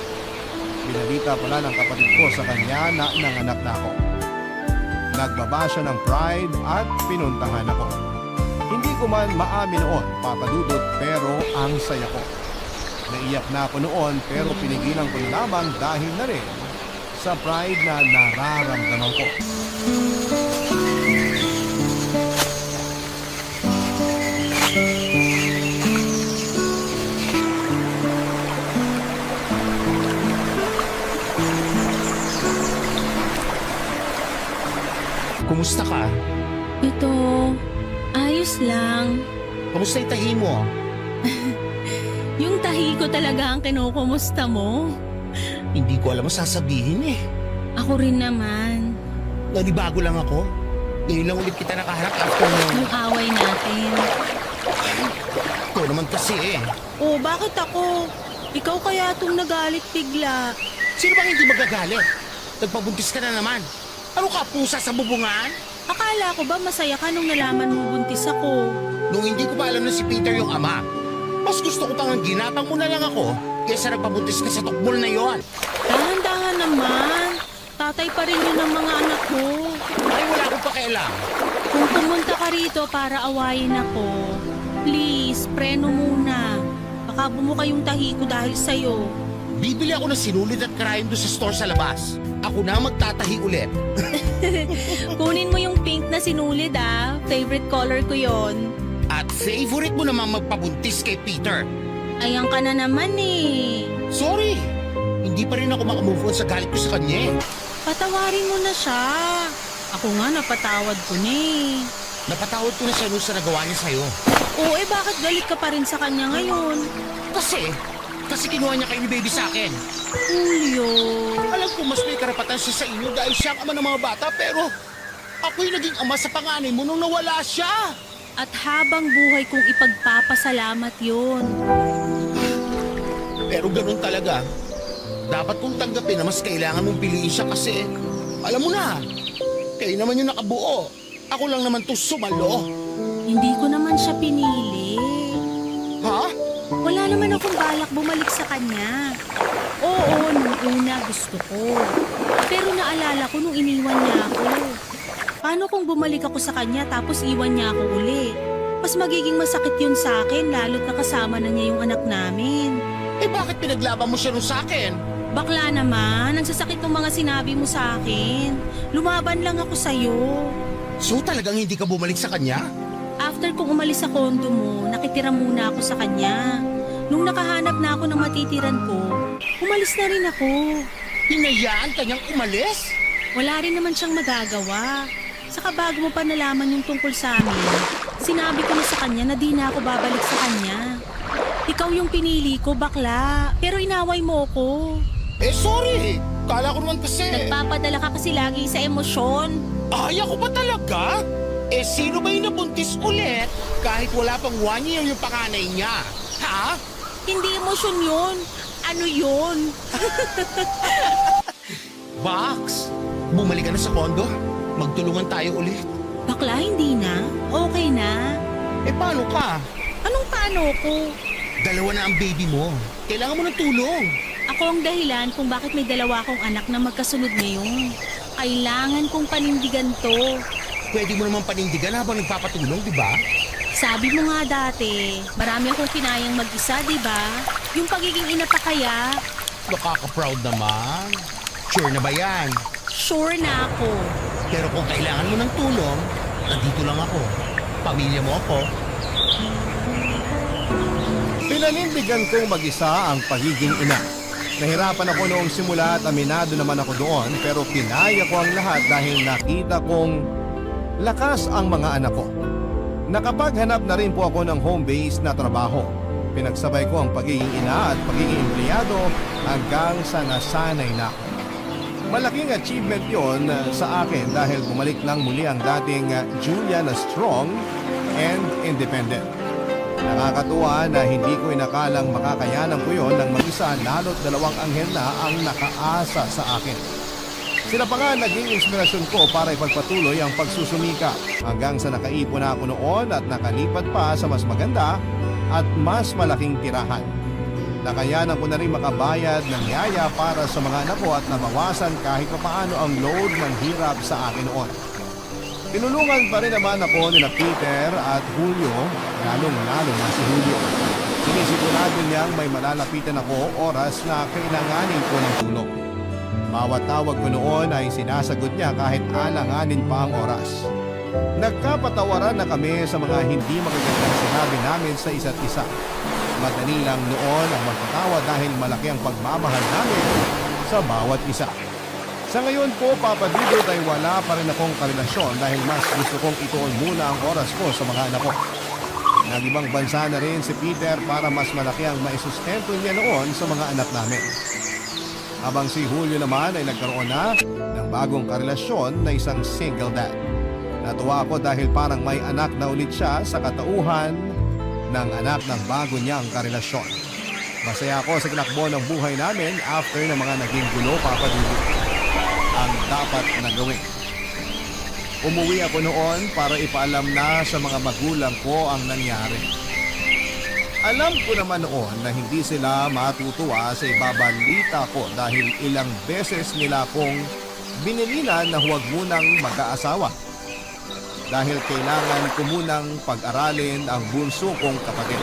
Binalita pala ng kapatid ko sa kanya na nanganak na ako. Nagbaba siya ng pride at pinuntahan ako. Hindi ko man maamin noon, Papa Dudut, pero ang saya ko. Naiyak na ako noon pero pinigilan ko na lamang dahil na rin sa pride na nararamdaman ko. Kumusta ka? Ito, ayos lang. Kumusta yung tahi mo? Yung tahi ko talaga ang kinukumusta mo. Hindi ko alam ang sasabihin eh. Ako rin naman. Nanibago lang ako. Ngayon lang ulit kita nakaharap after Yung away natin. Ito naman kasi eh. Oh, bakit ako? Ikaw kaya itong nagalit bigla. Sino bang hindi magagalit? Nagpabuntis ka na naman. Ano ka, pusa sa bubungan? Akala ko ba masaya ka nung nalaman mo buntis ako? Nung hindi ko pa alam na si Peter yung ama, mas gusto ko pang ginapang mo na lang ako kaysa nagpabuntis ka sa tukbol na yon. Dahan-dahan naman. Tatay pa rin yun ng mga anak ko. Ay, wala akong pakialam. Kung pumunta ka rito para awayin ako, please, preno muna. Baka bumuka yung tahi ko dahil sa'yo. Bibili ako ng sinulid at karayan doon sa store sa labas. Ako na magtatahi ulit. Kunin mo yung pink na sinulid ah. Favorite color ko yon. At favorite mo naman magpabuntis kay Peter. Ayan ka na naman eh. Sorry, hindi pa rin ako makamove on sa galit ko sa kanya eh. Patawarin mo na siya. Ako nga napatawad ko na eh. Napatawad ko na siya nung sa nagawa niya sa'yo. Oo eh bakit galit ka pa rin sa kanya ngayon? Kasi kinuha niya kayo ni baby sa akin. Julio. Alam ko mas may karapatan siya sa inyo dahil siya ang ama ng mga bata pero ako'y naging ama sa panganay mo nung nawala siya. At habang buhay kong ipagpapasalamat yun. Pero ganun talaga. Dapat kong tanggapin na mas kailangan mong piliin siya kasi alam mo na, kayo naman yung nakabuo. Ako lang naman to sumalo. Hindi ko naman siya pinili. Ha? Wala naman akong balak bumalik sa kanya. Oo, nung una gusto ko. Pero naalala ko nung iniwan niya ako. Paano kung bumalik ako sa kanya tapos iwan niya ako uli? Mas magiging masakit yun sa akin lalo't nakasama na niya yung anak namin. Eh bakit pinaglaban mo siya nung sa akin? Bakla naman, ang sasakit ng mga sinabi mo sa akin. Lumaban lang ako sa'yo. So talagang hindi ka bumalik sa kanya? After kong umalis sa kondo mo, nakitira muna ako sa kanya. Nung nakahanap na ako ng matitiran ko, umalis na rin ako. Hinayaan kanyang umalis? Wala rin naman siyang magagawa. Saka bago mo pa nalaman yung tungkol sa amin, sinabi ko na sa kanya na di na ako babalik sa kanya. Ikaw yung pinili ko, bakla. Pero inaway mo ko. Eh sorry, kala ko naman kasi. Nagpapadala ka kasi lagi sa emosyon. Ay, ako ba talaga? Eh sino ba yung nabuntis ulit kahit wala pang 1 year yung panganay niya? Ha? Hindi emosyon yun. Ano yun? Box, bumalik ka na sa kondo. Magtulungan tayo ulit. Bakla, hindi na. Okay na. Eh paano ka? Anong paano ko? Dalawa na ang baby mo. Kailangan mo ng tulong. Ako ang dahilan kung bakit may dalawa akong anak na magkasunod ngayon. Kailangan kong panindigan to. Pwede mo naman panindigan habang nagpapatulong, di ba? Sabi mo nga dati, marami akong kinayang mag-isa, di ba? Yung pagiging ina pa kaya, Nakaka-proud naman. Sure na ba yan? sure na ako. Pero kung kailangan mo ng tulong, nandito lang ako. Pamilya mo ako. Pinanindigan kong mag-isa ang pagiging ina. Nahirapan ako noong simula at aminado naman ako doon pero kinaya ko ang lahat dahil nakita kong lakas ang mga anak ko. Nakapaghanap na rin po ako ng home-based na trabaho. Pinagsabay ko ang pagiging ina at pagiging empleyado hanggang sa nasanay na ako. Malaking achievement yon sa akin dahil bumalik lang muli ang dating Julia na strong and independent. Nakakatuwa na hindi ko inakalang makakayanan ko yon ng mag-isa lalo't dalawang anghel na ang nakaasa sa akin. Sila pa nga naging inspirasyon ko para ipagpatuloy ang pagsusumika hanggang sa nakaipon na ako noon at nakalipat pa sa mas maganda at mas malaking tirahan. Nakayanan ko na rin makabayad ng yaya para sa mga anak ko at nabawasan kahit papaano ang load ng hirap sa akin noon. Tinulungan pa rin naman ako ni Peter at Julio, lalong-lalo na si Julio. Sinisigurado niyang may malalapitan ako oras na kailanganin ko ng tulong. Bawat tawag ko noon ay sinasagot niya kahit alanganin pa ang oras. Nagkapatawaran na kami sa mga hindi magagandang sinabi namin sa isa't isa. Madali lang noon ang magpatawa dahil malaki ang pagmamahal namin sa bawat isa. Sa ngayon po, Papa Dudut, ay wala pa rin akong karelasyon dahil mas gusto kong ituon muna ang oras ko sa mga anak ko. Nag-ibang bansa na rin si Peter para mas malaki ang maisustento niya noon sa mga anak namin. Habang si Julio naman ay nagkaroon na ng bagong karelasyon na isang single dad. Natuwa ako dahil parang may anak na ulit siya sa katauhan ng anak ng bago niyang karelasyon. Masaya ako sa kinakbo ng buhay namin after ng mga naging gulo, Papa Dudut. Ang dapat na gawin. Umuwi ako noon para ipaalam na sa mga magulang ko ang nangyari. Alam ko naman noon na hindi sila matutuwa sa ibabalita ko dahil ilang beses nila akong binilinan na huwag munang mag-aasawa. Dahil kailangan ko munang pag-aralin ang bunso kong kapatid.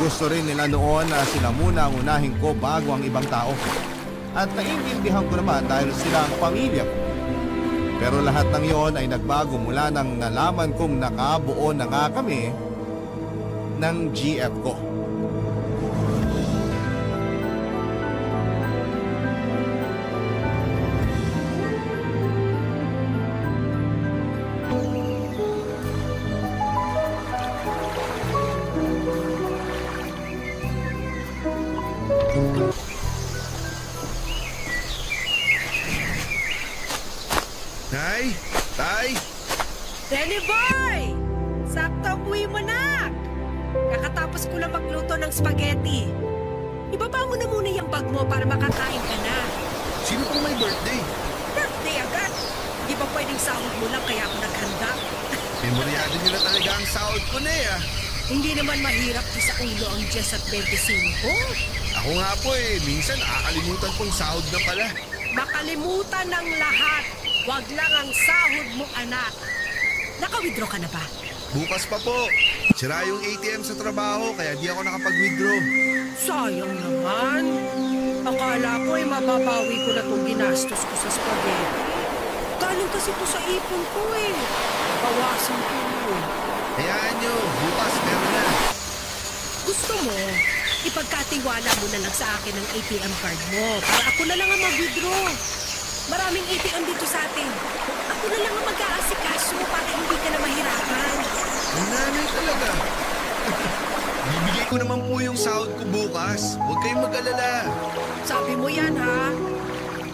Gusto rin nila noon na sila muna ang unahin ko bago ang ibang tao. At naiintindihan ko naman dahil sila ang pamilya ko. Pero lahat ng yon ay nagbago mula nang nalaman kong nakabuo na nga kami ng GF ko. Nay? Tay? Danny Boy! Sakto uwi mo na! Kakatapos ko lang magluto ng spaghetti. Ibaba mo na muna yung bag mo para makakain ka na. Sino pong may birthday? Birthday agad! Di ba pwedeng sahod mo lang kaya ako naghanda? Memoryado niyo na talaga ang sahod ko na eh. Hindi naman mahirap sa ulo ang Diyos at 25. Ako nga po minsan nakakalimutan pong sahod na pala. Makalimutan ng lahat. Wag lang ang sahod mo, anak. Naka-withdraw ka na ba? Bukas pa po. Sira yung ATM sa trabaho kaya di ako nakapag-withdraw. Sayang naman. Akala ko ay mababawi ko na itong ginastos ko sa spaghetti. Galing kasi ito sa ipon ko eh. Bawasan ko yun. Hayaan nyo, bukas meron na. Gusto mo, ipagkatiwala mo na lang sa akin ang ATM card mo para ako na lang ang mag-withdraw. Maraming ATM dito sa atin. Ako na lang ang mag-aasikaso para hindi ka na mahirapan. Ang nanay talaga. Bibigay ko naman po yung sahod ko bukas. Huwag kayong mag-alala. Sabi mo yan, ha?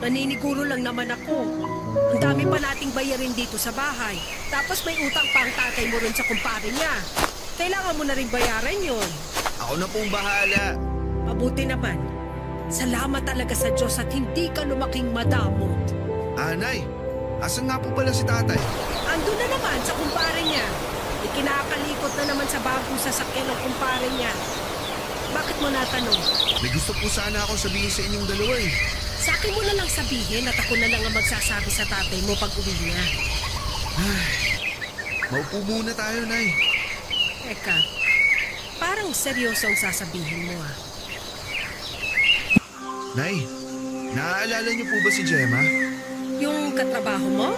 Naniniguro lang naman ako. Ang dami pa nating bayarin dito sa bahay. Tapos may utang pa ang tatay mo rin sa kumpare niya. Kailangan mo na rin bayaran yon. Ako na pong bahala. Mabuti naman. Salamat talaga sa Diyos at hindi ka lumaking madamot. Anay, asan nga po pala si tatay? Ando na naman sa kumpare niya. Ikinakalikot na naman sa bagong sasakyan ng kumpare niya. Bakit mo natanong? May gusto po sana akong sabihin sa inyong dalawa eh. Sa akin mo na lang sabihin at ako na lang ang magsasabi sa tatay mo pag uwi niya. Maupo muna tayo, Nay. Teka, parang seryoso ang sasabihin mo ah. Nay, naaalala niyo po ba si Gemma? Yung katrabaho mo?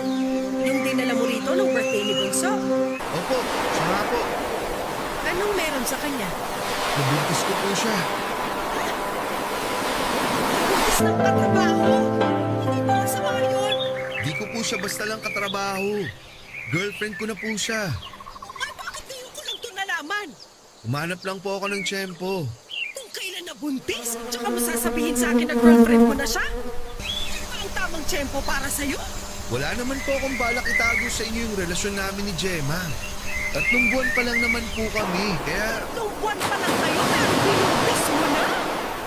Yung dinala mo rito ng birthday ni Bunso? Opo, siya nga po. Anong meron sa kanya? Nabuntis ko po siya. Buntis ng katrabaho? Hindi ba masama yun? Di ko po siya basta lang katrabaho. Girlfriend ko na po siya. Ay, bakit ngayon ko lang ito nalaman? Umanap lang po ako ng tiyempo. Kung kailan nabuntis, tsaka mo sasabihin sa akin na girlfriend mo na siya? Ano ba ang tamang tiyempo para sa'yo? Wala naman po akong balak itago sa inyo yung relasyon namin ni Gemma. 3 buwan pa lang naman po kami, kaya Nung buwan pa lang kayo, pero binuntis mo na.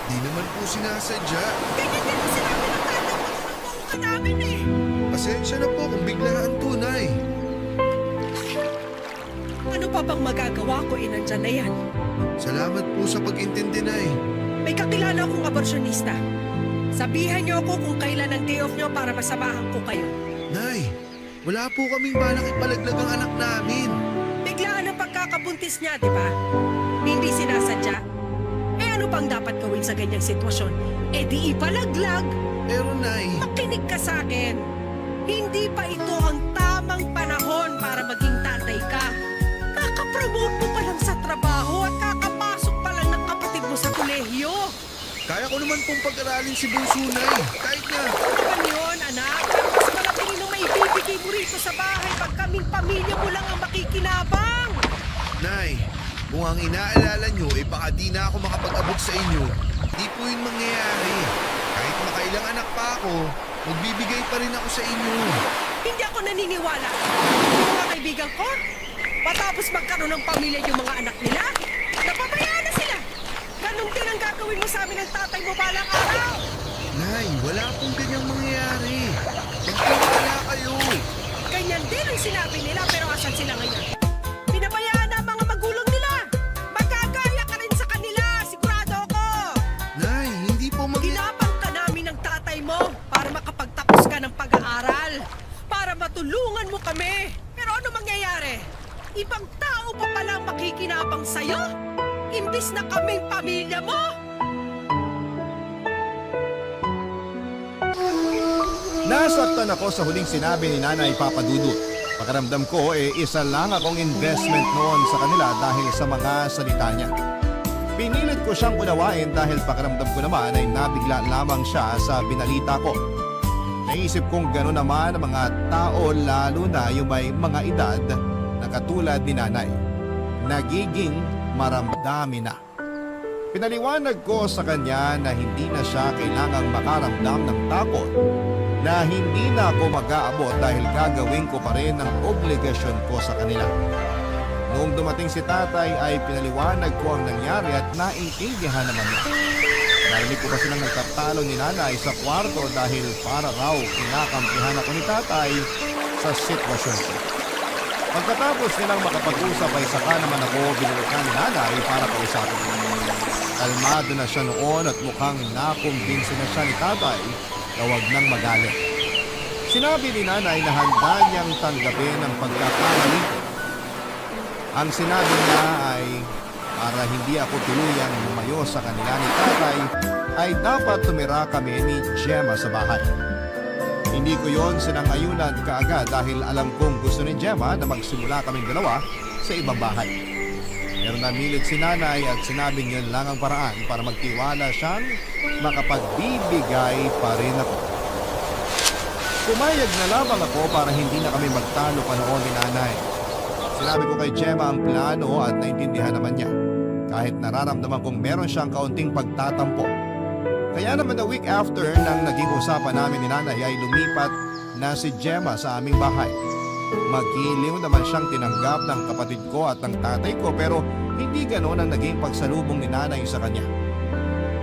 di naman po sinasadya. Ganyan din ang sinabi ng tatay mo nung nabuo ka namin eh. Pasensya na po kung biglaan tunay. Ano pa bang magagawa ko nandyan na yan? Salamat po sa pag-intindi, Nay. May kakilala akong aborsyonista. Sabihan niyo ako kung kailan ang day off niyo para masamahan ko kayo. Nay, wala po kaming balak ipalaglag ang anak namin. Biglaan ang pagkakabuntis niya, di ba? Hindi sinasadya. Eh ano bang dapat gawin sa ganyang sitwasyon? Eh di ipalaglag. Pero Nay, Makinig ka sa akin. Hindi pa ito ang tamang panahon para maging tatay ka. Kakapromote mo pa lang sa trabaho at kakapasok pa lang ng kapatid mo sa kolehiyo. kaya ko naman pong pag-aralin si Bunso, Nay. Kahit na. Ano naman yun, anak? Mas malaki rin ang maibibigay mo rito sa bahay pag kaming pamilya mo lang ang makikinabang. Nay, kung ang inaalala nyo ay baka di na ako makapag-abot sa inyo, di po yun mangyayari. Kahit makailang anak pa ako, magbibigay pa rin ako sa inyo. Hindi ako naniniwala. Yung mga kaibigan ko, matapos magkaroon ng pamilya yung mga anak nila, napabayaan na sila. Ganon din ang gagawin mo sa amin ng tatay mo balang araw. Nay, wala pong ganyang mangyayari. Magtiwala kayo. Ganyan din ang sinabi nila pero asan sila ngayon? Pinabayaan na ang mga magulang nila. Magkagaya ka rin sa kanila, sigurado ako. Nay, hindi po Ginapang ka namin ng tatay mo para makapagtapos ka ng pag-aaral. Para matulungan mo kami. Pero ano mangyayari? Ibang tao pa pala ang makikinabang sa'yo? Imbis na kaming pamilya mo? Nasaktan ako sa huling sinabi ni Nanay Papa Dudut. Pakiramdam ko isa lang akong investment noon sa kanila dahil sa mga salita niya. Pinilit ko siyang unawain dahil pakiramdam ko naman ay nabigla lamang siya sa binalita ko. Naisip kong gano'n naman ang mga tao lalo na yung may mga edad na katulad ni Nanay. Nagiging maramdami na. Pinaliwanag ko sa kanya na hindi na siya kailangang makaramdam ng takot, na hindi na ako mag-aabot dahil gagawin ko pa rin ang obligasyon ko sa kanila. Noong dumating si tatay ay pinaliwanag ko ang nangyari at naiintindihan naman niya. Narinig ko pa silang nagtatalo ni Nanay sa kwarto dahil para raw kinakampihan ako ni tatay sa sitwasyon ko. Pagkatapos nilang makapag-usap ay saka naman ako binulikan ni Nanay para kausapin. Kalmado na siya noon at mukhang nakumbinsi na siya ni tatay na huwag nang magalit. Sinabi ni Nanay na handa niyang tanggapin ang pagkakamali ko. Ang sinabi niya ay para hindi ako tuluyang lumayo sa kanila ni tatay ay dapat tumira kami ni Gemma sa bahay. Hindi ko yon sinangayunan kaagad dahil alam kong gusto ni Gemma na magsimula kaming dalawa sa ibang bahay. Pero namilit si Nanay at sinabing yun lang ang paraan para magtiwala siyang makapagbibigay pa rin ako. Pumayag na lamang ako para hindi na kami magtalo pa noon ni Nanay. Sinabi ko kay Gemma ang plano at naintindihan naman niya. Kahit nararamdaman kong meron siyang kaunting pagtatampo. Kaya naman the week after nang naging usapan namin ni Nanay ay lumipat na si Gemma sa aming bahay. Magiliw naman siyang tinanggap ng kapatid ko at ng tatay ko pero hindi ganoon ang naging pagsalubong ni Nanay sa kanya.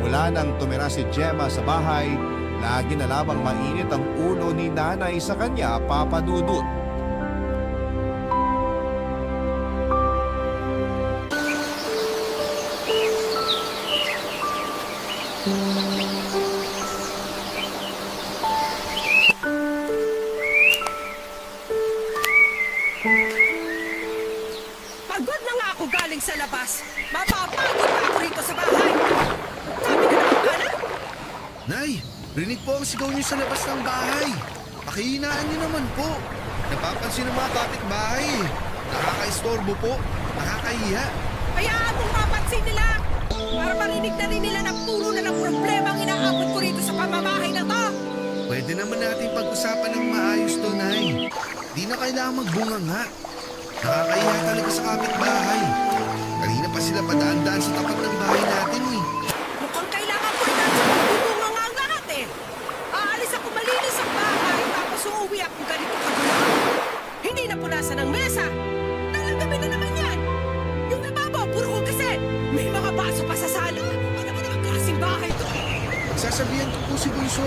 Mula nang tumira si Gemma sa bahay, lagi na lamang mainit ang ulo ni Nanay sa kanya, Papa Dudut. Pagod na nga ako galing sa labas. Mapapagod pa ako rito sa bahay. Sabi na naman ka na? Nay, rinig po ang sigaw niyo sa labas ng bahay. Pakihinaan niyo naman po. Napapansin ng mga kapitbahay. Nakakaistorbo po. Nakakahiya. Hayaan mong mapansin nila. Para marinig na rin nila na puro na ng problema ang inaabot ko rito sa pamamahay na to. Pwede naman natin pag-usapan ng maayos to, Nay. Di na kailangan magbunga nga. Nakakahiya talaga sa kapitbahay. Kanina pa sila padaan-daan sa tapat ng bahay natin eh. Mukhang kailangan ko rin sa pagbubunga nga ang lahat eh. Aalis ako malinis ang bahay tapos uuwi akong ganito kagulo. Hindi na punasan ng mesa. Nalagabi na naman yan. Yung ibabaw, puro ko kasi. May mga baso pa sa sala. Ano ba naman klaseng bahay to? Sasabihan ko po si Bunso.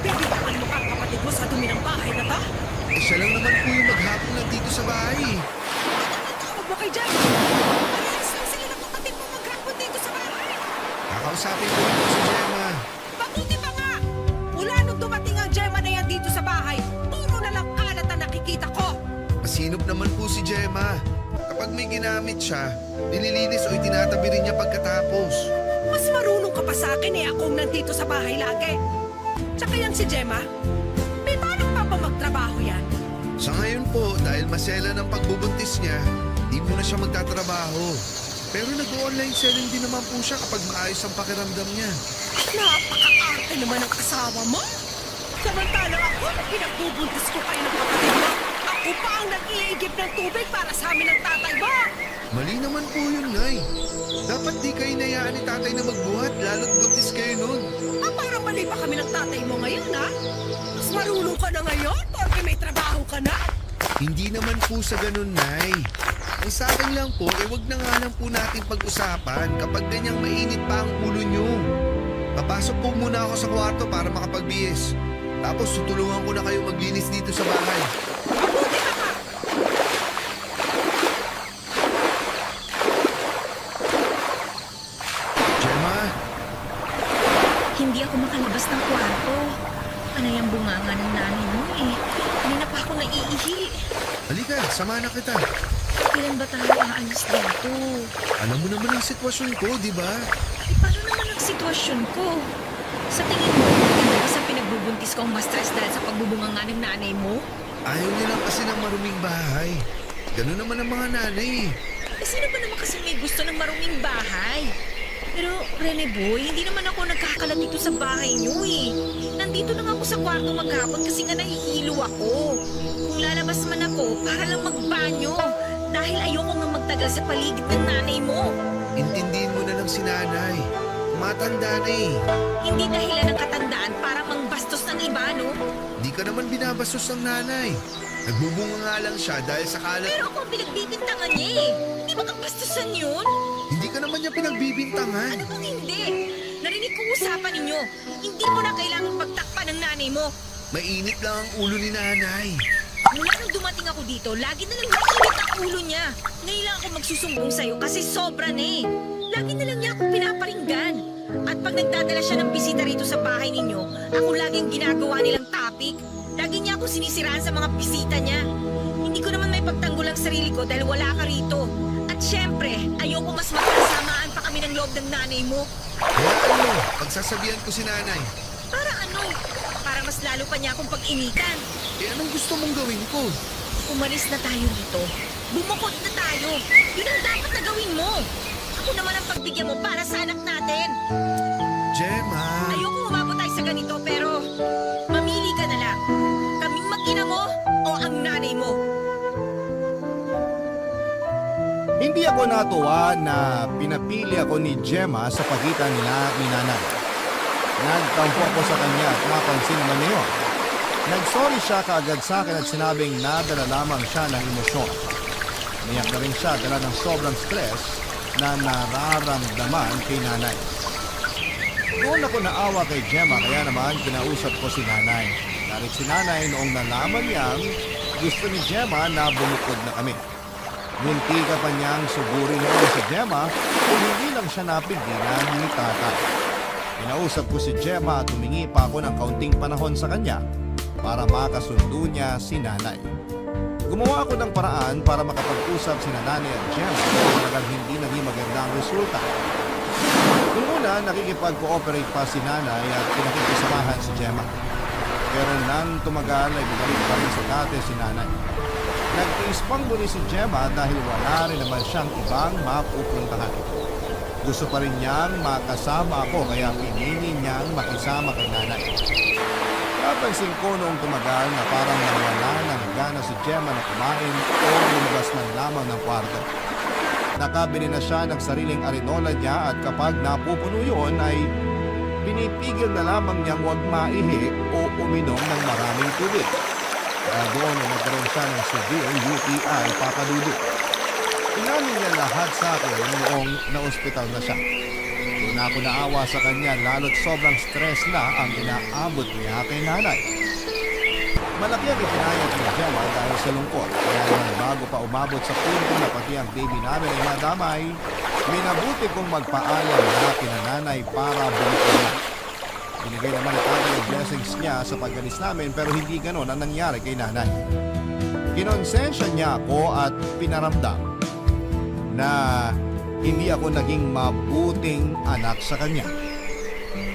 Bibitawan mo ka ang kapatid mo sa dumi ng bahay na to? Eh siya lang naman po yung maghapon lang dito sa bahay. Anong tawag mo kay Jack? Alis lang sila ng kapatid mo maghapon Kakausapin ko rin po si Gemma. Mabuti pa nga! Mula nung dumating ang Gemma na yan dito sa bahay, puro na lang kalat ang nakikita ko. Masinop naman po si Gemma. Kapag may ginamit siya, nililinis o itinatabi rin niya pagkatapos. Mas marunong ka pa sa akin eh akong nandito sa bahay lagi. Tsaka yan si Gemma, may paano pa ba magtrabaho yan? Sa ngayon po, dahil masela ng pagbubuntis niya, di muna siya magtatrabaho. Pero nag-online selling din naman po siya kapag maayos ang pakiramdam niya. Napaka-arte naman ang asawa mo. Samantalang ako, pinagbubuntis ko kayo ng kapatid mo. Ako pa ang nag-iigib ng tubig para sa amin ng tatay mo. Mali naman po yun, Nay. Dapat di kayo inayaan ni tatay na magbuhat, lalo't buntis kayo nun. Parang mali pa kami ng tatay mo ngayon, ha? Mas marunong ka na ngayon porque may trabaho ka na. Hindi naman po sa ganun, Nay. Ang sa akin lang po, wag na nga lang po natin pag-usapan kapag ganyang mainit pa ang ulo nyo. Papasok po muna ako sa kwarto para makapagbihis. Tapos tutulungan ko na kayo maglinis dito sa bahay. Mabuti ka pa! Gemma, Hindi ako makalabas ng kwarto. Ano yung bunganga ng nanay mo eh. Kanina pa ako naiihi. halika, sama na kita. Kailan ba tayo aalis dito? Alam mo naman ang sitwasyon ko, di ba? Eh, paano naman ang sitwasyon ko? Sa tingin mo, hindi ba sa pinagbubuntis ko ang mas stress dahil sa pagbubunganga ng nanay mo? Ayaw nilang kasi ng maruming bahay. Ganun naman ang mga nanay. Eh, sino ba naman kasi may gusto ng maruming bahay? Pero, Rene Boy, hindi naman ako nagkakalat dito sa bahay niyo eh. Nandito lang ako sa kwarto maghapon kasi nga nahihilo ako. Kung lalabas man ako, para lang magbanyo. Dahil ayoko nga magtagal sa paligid ng nanay mo. Intindihin mo na lang si nanay. Matanda na eh. Hindi dahilan ng katandaan para mangbastos ng iba, no? Di ka naman binabastos ng nanay. Nagbubunga nga lang siya dahil sa kalat. Pero ako ang pinagbibintangan niya eh. Hindi ba kabastusan yun? Hindi ka naman niya pinagbibintangan. Ano bang hindi? Narinig ko usapan ninyo. Hindi mo na kailangang pagtakpan ng nanay mo. Mainit lang ang ulo ni nanay. Mula nung dumating ako dito, lagi na lang mainit ang ulo niya. Ngayon lang ako magsusumbong sa'yo kasi sobra na eh. Lagi na lang niya akong pinaparinggan. At pag nagdadala siya ng bisita rito sa bahay ninyo, ako laging ginagawa nilang topic. Lagi niya ako sinisiraan sa mga bisita niya. Hindi ko naman may pagtanggol ang sarili ko dahil wala ka rito. At syempre, ayoko mas magkasamaan pa kami ng loob ng nanay mo. Kaya ano, pagsasabihan ko si nanay. Para ano? Para mas lalo pa niya akong pag-initan. Eh anong gusto mong gawin ko? Umalis na tayo dito. Bumukod na tayo. Yun ang dapat na gawin mo. Ako naman ang pagbigyan mo para sa anak natin. Gemma. Ayoko umabot tayo sa ganito pero mamili ka na lang. Kaming mag-ina mo o ang nanay mo. Hindi ako natuwa na pinapili ako ni Gemma sa pagitan nila ni nanay. Nagtampo ako sa kanya at napansin naman niyo. Nagsorry siya kaagad sa akin at sinabing nadala lamang siya ng emosyon. Umiyak na rin siya dala ng sobrang stress na nararamdaman kay nanay. Noon ako naawa kay Gemma kaya naman kinausap ko si nanay. Galit si nanay noong nalaman niyang gusto ni Gemma na bumukod na kami. Munti ka pa niyang sugurin noon si Gemma kung hindi lang siya napigilan ni tatay. Kinausap ko si Gemma at humingi pa ako ng kaunting panahon sa kanya para makasundo niya si nanay. Gumawa ako ng paraan para makapag-usap si nanay at Gemma kung talagang hindi naging maganda ang resulta. Noong una, nakikipag-cooperate pa si nanay at pinakikisamahan si Gemma. Pero nang tumagal ay bumalik pa rin sa dati si nanay. Nagtiis pang muli si Gemma dahil wala rin naman siyang ibang mapupuntahan. Gusto pa rin niyang makasama ako kaya pinili niyang makisama kay nanay. Napansin ko noong tumagal na parang nawala ng gana si Gemma na kumain o lumabas man lamang ng kwarto. Nakabili na siya ng sariling arinola niya at kapag napupuno yun ay pinipigil na lamang niyang huwag maihi o uminom ng maraming tubig. Kaya doon ay nagkaroon siya ng severe UTI papadudo. Inamin niya lahat sa akin noong na-ospital na siya. Doon ako naawa sa kanya lalo't sobrang stress na ang inaabot niya kay nanay. Malaki ang ipinayat ni Gemma dahil sa lungkot. Kaya naman bago pa umabot sa punto na pati ang baby namin ay nadamay, minabuti kong magpaalam na kinananay para bumukod. Binigay naman ni tatay ang blessings niya sa paggalis namin pero hindi ganon ang nangyari kay nanay. Kinonsensya niya ako at pinaramdam na hindi ako naging mabuting anak sa kanya.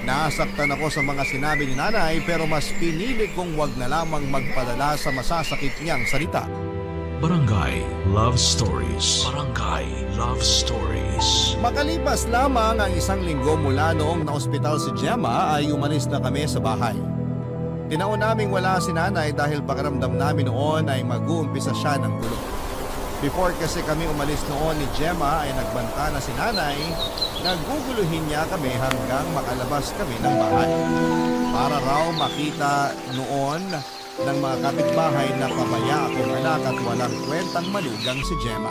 Nasaktan ako sa mga sinabi ni nanay pero mas pinili kong wag na lamang magpadala sa masasakit niyang salita. Barangay Love Stories. Barangay Love Stories. Makalipas lamang ang isang linggo mula noong naospital si Gemma ay umalis na kami sa bahay. Tinaon naming wala si nanay dahil pakiramdam namin noon ay mag-uumpisa siya ng gulo. Before kasi kami umalis noon ni Gemma ay nagbanta na si nanay, naguguluhin niya kami hanggang makalabas kami ng bahay. Para raw makita noon ng mga kapitbahay na pabaya akong anak at walang kwentang malugang si Gemma.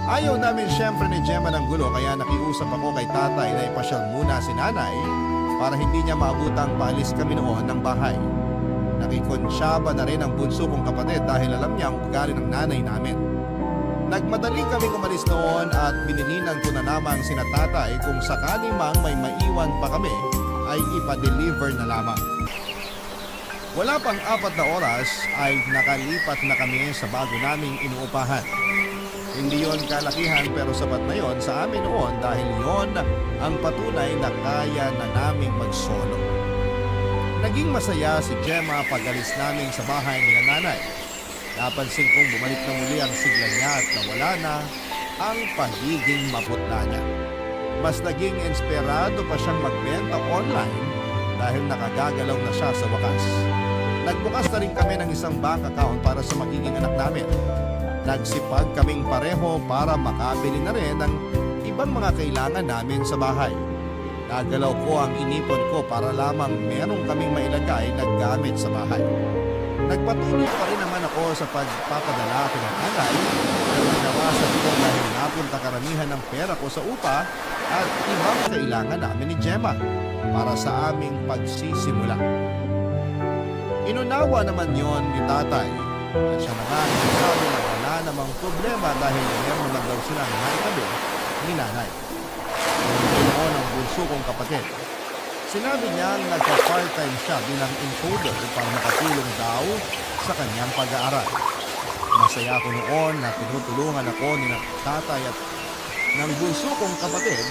Ayaw namin syempre ni Gemma ng gulo kaya nakiusap ako kay tatay na ipasyal muna si nanay para hindi niya maabutang paalis kami noon ng bahay. Nakikonsyaba na rin ang bunso kong kapatid dahil alam niya ang ugali ng nanay namin. Nagmadali kaming umalis noon at binilinan ko na lamang sina tatay kung sakali mang may maiwan pa kami ay ipa-deliver na lamang. Wala pang 4 na oras ay nakalipat na kami sa bago naming inuupahan. Hindi yon kalakihan pero sapat na yon sa amin noon dahil yon ang patunay na kaya na naming magsolo. Naging masaya si Gemma pag-alis namin sa bahay ni nanay. Napansin kong bumalik na muli ang sigla niya at nawala na ang pagiging maputla niya. Mas naging inspirado pa siyang magbenta online dahil nakagagalaw na siya sa wakas. Nagbukas na rin kami ng isang bank account para sa magiging anak namin. Nagsipag kaming pareho para makabili na rin ng ibang mga kailangan namin sa bahay. Nagalaw ko ang inipon ko para lamang merong kaming mailagay na gamit sa bahay. Nagpatuloy pa rin naman ako sa pagpapadala ko ng nanay pero nawasan ko dahil napunta karamihan ng pera ko sa upa at ibang kailangan namin ni Gemma para sa aming pagsisimula. Inunawa naman yon ni tatay at siya na nga nagsabi na wala namang problema dahil meron naman daw silang naitabi ni nanay. Hindi noon ang bunso kong kapatid. Sinabi niyang nagpa-part-time siya bilang encoder upang makatulong daw sa kanyang pag-aaral. Masaya ako noon na tinutulungan ako ni tatay at ng bunso kong kapatid.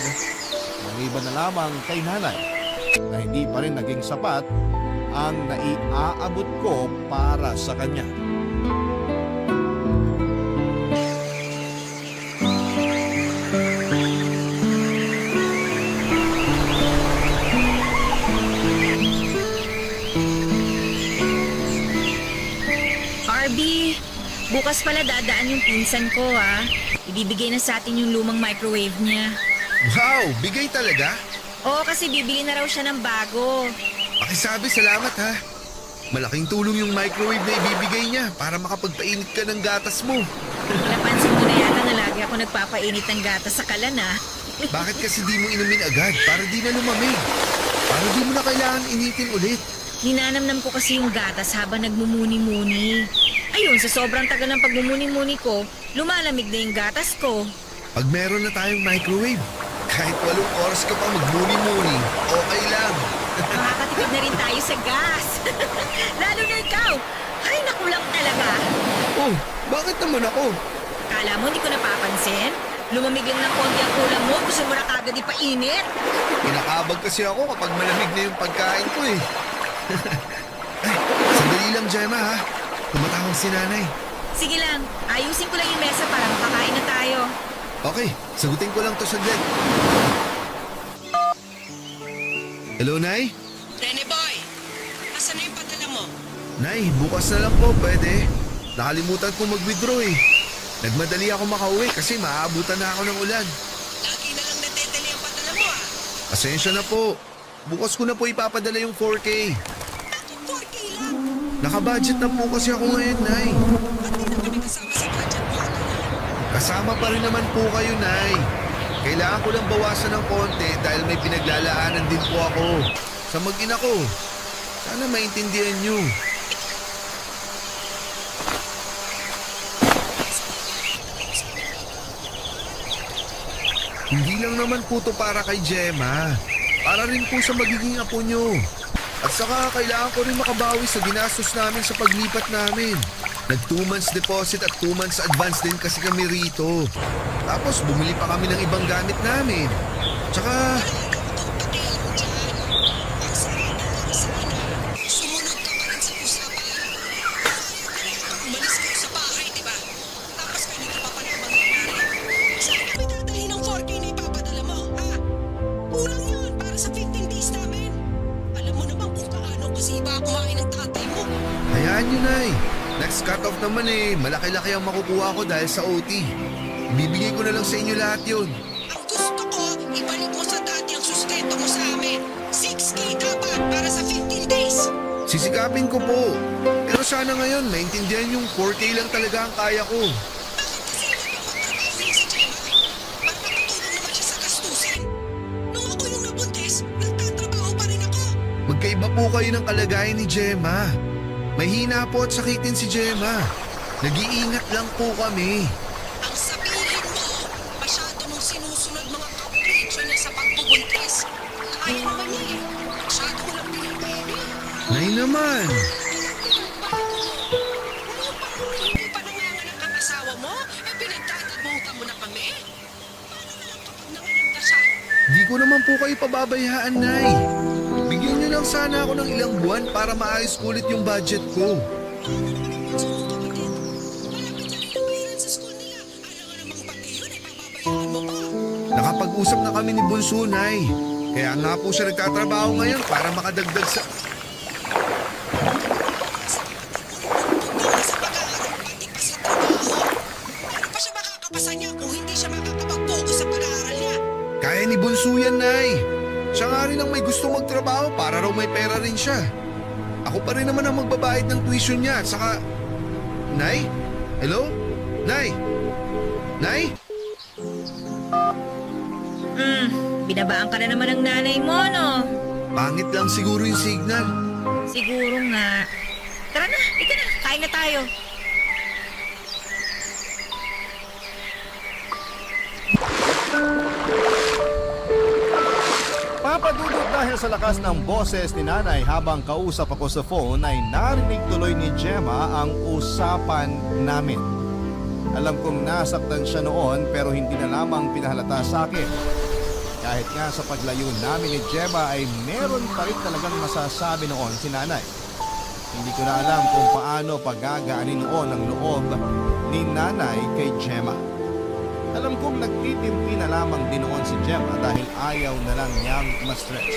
Maliban na lamang kay nanay na hindi pa rin naging sapat ang naiaabot ko para sa kanya. Arby, bukas pala dadaan yung pinsan ko ha. Ibibigay na sa atin yung lumang microwave niya. Wow, bigay talaga? Oo, kasi bibili na raw siya ng bago. Pakisabi, salamat ha. Malaking tulong yung microwave na ibibigay niya para makapagpainit ka ng gatas mo. Napansin mo na yata na lagi ako nagpapainit ng gatas sa kalan ha. Bakit kasi di mo inumin agad para di na lumamig? Para di mo na kailangan initin ulit. Ninanamnam ko kasi yung gatas habang nagmumuni-muni. Ayun, sa sobrang tagal ng pagmumuni-muni ko, lumalamig na yung gatas ko. Pag meron na tayong microwave, kahit 8 oras ka pa magmuni-muni, okay lang. Makakatipid na rin tayo sa gas. Lalo na ikaw. Ay, naku lang talaga. Oh, bakit naman ako? Kala mo hindi ko napapansin? Lumamig lang ng konti ang ulam mo, gusto mo na kagad ipainit? Pinakabag kasi ako kapag malamig na yung pagkain ko eh. Ay, sandali lang, Gemma ha. Tumatawag si nanay. Sige lang, ayusin ko lang yung mesa para makakain na tayo. Okay, sagutin ko lang to saglit. Hello, Nay? Rene Boy, asan na yung padala mo? Nay, bukas na lang po, pwede. Nakalimutan ko mag-withdraw eh. Nagmadali ako makauwi kasi maaabutan na ako ng ulan. Lagi na lang nadedali ang padala mo ah. Pasensya na po. Bukas ko na po ipapadala yung 4K. Bakit 4K lang? Nakabudget na po kasi ako ngayon, Nay. Ba't di na kami kasama sa budget mo? Kasama pa rin naman po kayo, Nay. Kailangan ko lang bawasan ng konti dahil may pinaglalaanan din po ako. Sa mag-ina ko. Sana maintindihan nyo. Hindi lang naman po to para kay Gemma. Para rin po sa magiging apo nyo. At saka kailangan ko rin makabawi sa ginastos namin sa paglipat namin. Nag 2 months deposit at 2 months advance din kasi kami rito. Tapos bumili pa kami ng ibang gamit namin. Tsaka Sumunod ka pa rin sa usapan. Umalis ka sa bahay, di ba? Tapos kanina pa pala ang mangyayari. Saan kami dadalhin ng 4K na ipapadala mo, ha? Kulang yun para sa 15 days namin. Alam mo naman kung kaano kasi iba kumain ng tatay mo. hayaan nyo, Nay. Next cut-off naman malaki-laki ang makukuha ko dahil sa OT. Ibibigay ko na lang sa inyo lahat yun. Ang gusto ko, ibalik mo sa dati ang sustento mo sa amin. 6K dapat para sa 15 days. Sisikapin ko po. Pero sana ngayon, maintindihan yung 4K lang talaga ang kaya ko. Bakit kasi hindi mo trabaho si Gemma? Para makatulong naman siya sa gastusin. Nung ako yung nabuntis, nagtatrabaho pa rin ako. Magkaiba po kayo ng kalagayan ni Gemma. Mahina po at sakitin si Gemma. Nag-iingat lang po kami. Ang sabihin mo, masyado mong sinusunod mga kapritsyo niya sa pagbubuntis. Ayaw naman niya eh. Masyado ko lang pinipili. Nay naman. Hindi pa nanganganak ang asawa mo, pinagdadabutan mo na kami. Paano na lang kapag nanganak na siya? Di ko naman po kayo pababayaan, Nay. Bigyan niyo lang sana ako ng ilang buwan para maayos ko ulit yung budget ko. Sunod kapatid, malapit na rin ang bayaran sa school nila. Alam nga namang pati yun ay pababayaran mo pa. Nakapag-usap na kami ni Bunso, Nay. Kaya nga po siya nagtatrabaho ngayon para makadagdag sa... Sa pag-aaral, pati pa sa trabaho. Ano pa siya makakapasa niya kung hindi siya makakapag-focus sa pag-aaral niya? Kaya ni Bunso yan, Nay. Siya nga rin ang may gusto magtrabaho para raw may pera rin siya. Ako pa rin naman ang magbabayad ng tuition niya. At saka... Nay? Hello? Nay? Nay? Binabaan ka na naman ng nanay mo, no? Pangit lang siguro yung signal. Siguro nga. Tara na, ika na, kain na tayo. Papadudot dahil sa lakas ng boses ni nanay habang kausap ako sa phone ay narinig tuloy ni Gemma ang usapan namin. Alam kong nasaktan siya noon pero hindi na lamang pinahalata sa akin. Kahit nga sa paglayo namin ni Gemma ay meron pa rin talagang masasabi noon si nanay. Hindi ko na alam kung paano pagagaanin noon ang loob ni nanay kay Gemma. Alam kong nagtitimpi na lamang din noon si Gemma dahil ayaw na lang niyang ma-stress.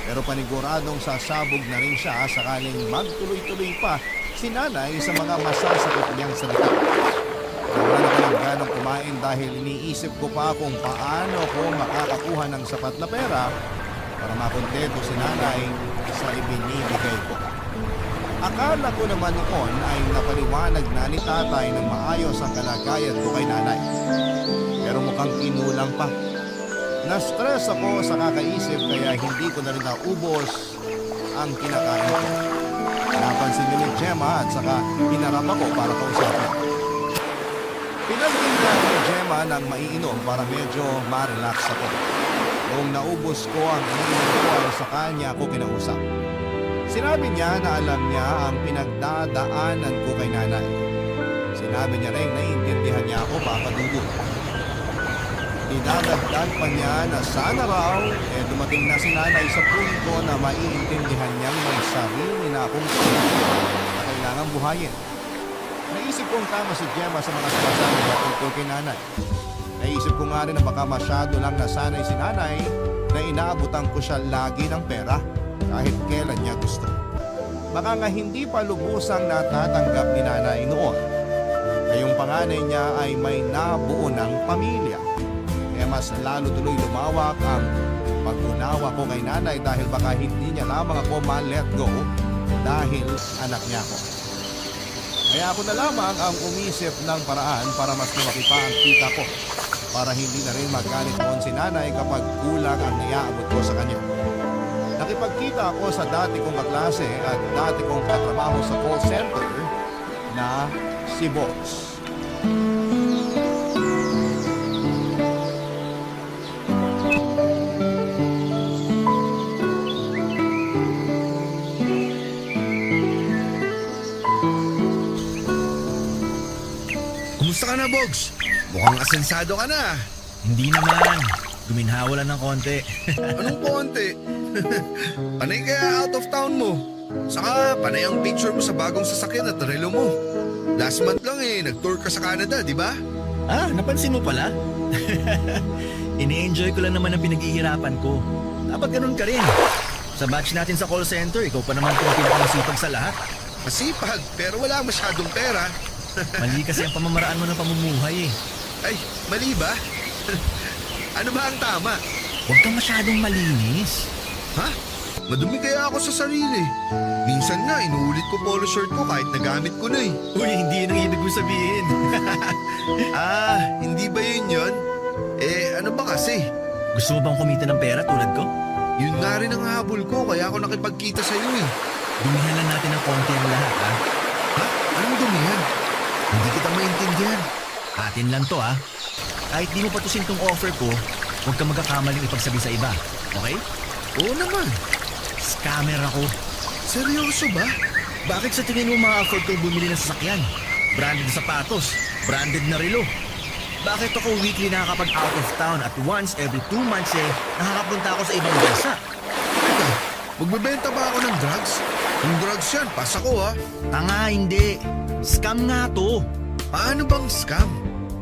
Pero paniguradong sasabog na rin siya sakaling magtuloy-tuloy pa si nanay sa mga masasakit niyang salita. Wala na lang ganang kumain dahil iniisip ko pa kung paano ko makakakuha ng sapat na pera para makontento si nanay sa ibinibigay ko. Akala ko naman noon ay napaliwanag na ni tatay ng maayos ang kalagayan ko kay nanay. Pero mukhang kinulang pa. Na-stress ako sa kakaisip kaya hindi ko na rin naubos ang kinakain ko. Napansin niyo ni Gemma at saka hinarap ako para kausapin. Pinagpinda ni Gemma ng maiinom para medyo ma-relax ako. Noong naubos ko ang ininom ko ay sa kanya ako kinausap. Sinabi niya na alam niya ang pinagdadaanan ko kay nanay. Sinabi niya rin naiintindihan niya ako, Papa Dudut. Idadagdag pa niya na sana raw dumating na si nanay sa punto na maiintindihan niyang may sarili na akong na kailangang buhayin. Naisip kong tama si Gemma sa mga sinasabi niya tungkol kay nanay. Naisip ko nga rin na baka masyado lang nasanay si nanay na inaabutan ko siya lagi ng pera kahit kailan niya gusto. Baka nga hindi pa lubusang natatanggap ni nanay noon na yung panganay niya ay may nabuo ng pamilya. Kaya mas lalo tuloy lumawak ang pag-unawa ko kay nanay dahil baka hindi niya lamang ako ma-let go dahil anak niya ako. Kaya ako na lamang ang umisip ng paraan para mas lumaki pa ang kita ko para hindi na rin magalit noon si nanay kapag kulang ang naiaabot ko sa kanya. Nakipagkita ako sa dati kong kaklase at dati kong katrabaho sa call center na si Boss. Kamusta ka na, Bogs? Mukhang asensado ka na. Hindi naman. Guminhawa lang ng konti. Anong konti? Panay kaya out of town mo? Saka panay ang picture mo sa bagong sasakyan at relo mo. Last month lang nag-tour ka sa Canada, di ba? Ah, napansin mo pala? Ini-enjoy ko lang naman ang pinaghihirapan ko. Dapat ganun ka rin. Sa batch natin sa call center, ikaw pa naman kung pinakamasipag sa lahat. Masipag, pero wala masyadong pera. Mali kasi ang pamamaraan mo ng pamumuhay eh. Ay, mali ba? Ano ba ang tama? Huwag kang masyadong malinis. Ha? Madumi kaya ako sa sarili. Minsan nga, inuulit ko polo shirt ko kahit nagamit ko na eh. Uy, hindi yun ang ibig mo sabihin. Hindi ba yun? Ano ba kasi? Gusto mo bang kumita ng pera tulad ko? Yun nga rin ang habol ko, kaya ako nakipagkita sa'yo eh. Dumihan lang natin ng konti ang lahat, ha? Ha? Anong dumihan? Hindi kita maintindihan. Atin lang to, ha? Kahit di mo patusin tong offer ko, huwag ka magkakamaling ipagsabi sa iba. Okay? Oo naman. Scammer ako. Seryoso ba? Bakit sa tingin mo ma-afford kong bumili ng sasakyan? Branded na sapatos, branded na relo. Bakit ako weekly nakakapag out of town at once every 2 months nakakapunta ako sa ibang bansa? Teka, magbebenta ba ako ng drugs? Kung drugs yan, pas ako ha. Tanga, hindi. Scam nga to. Paano bang scam?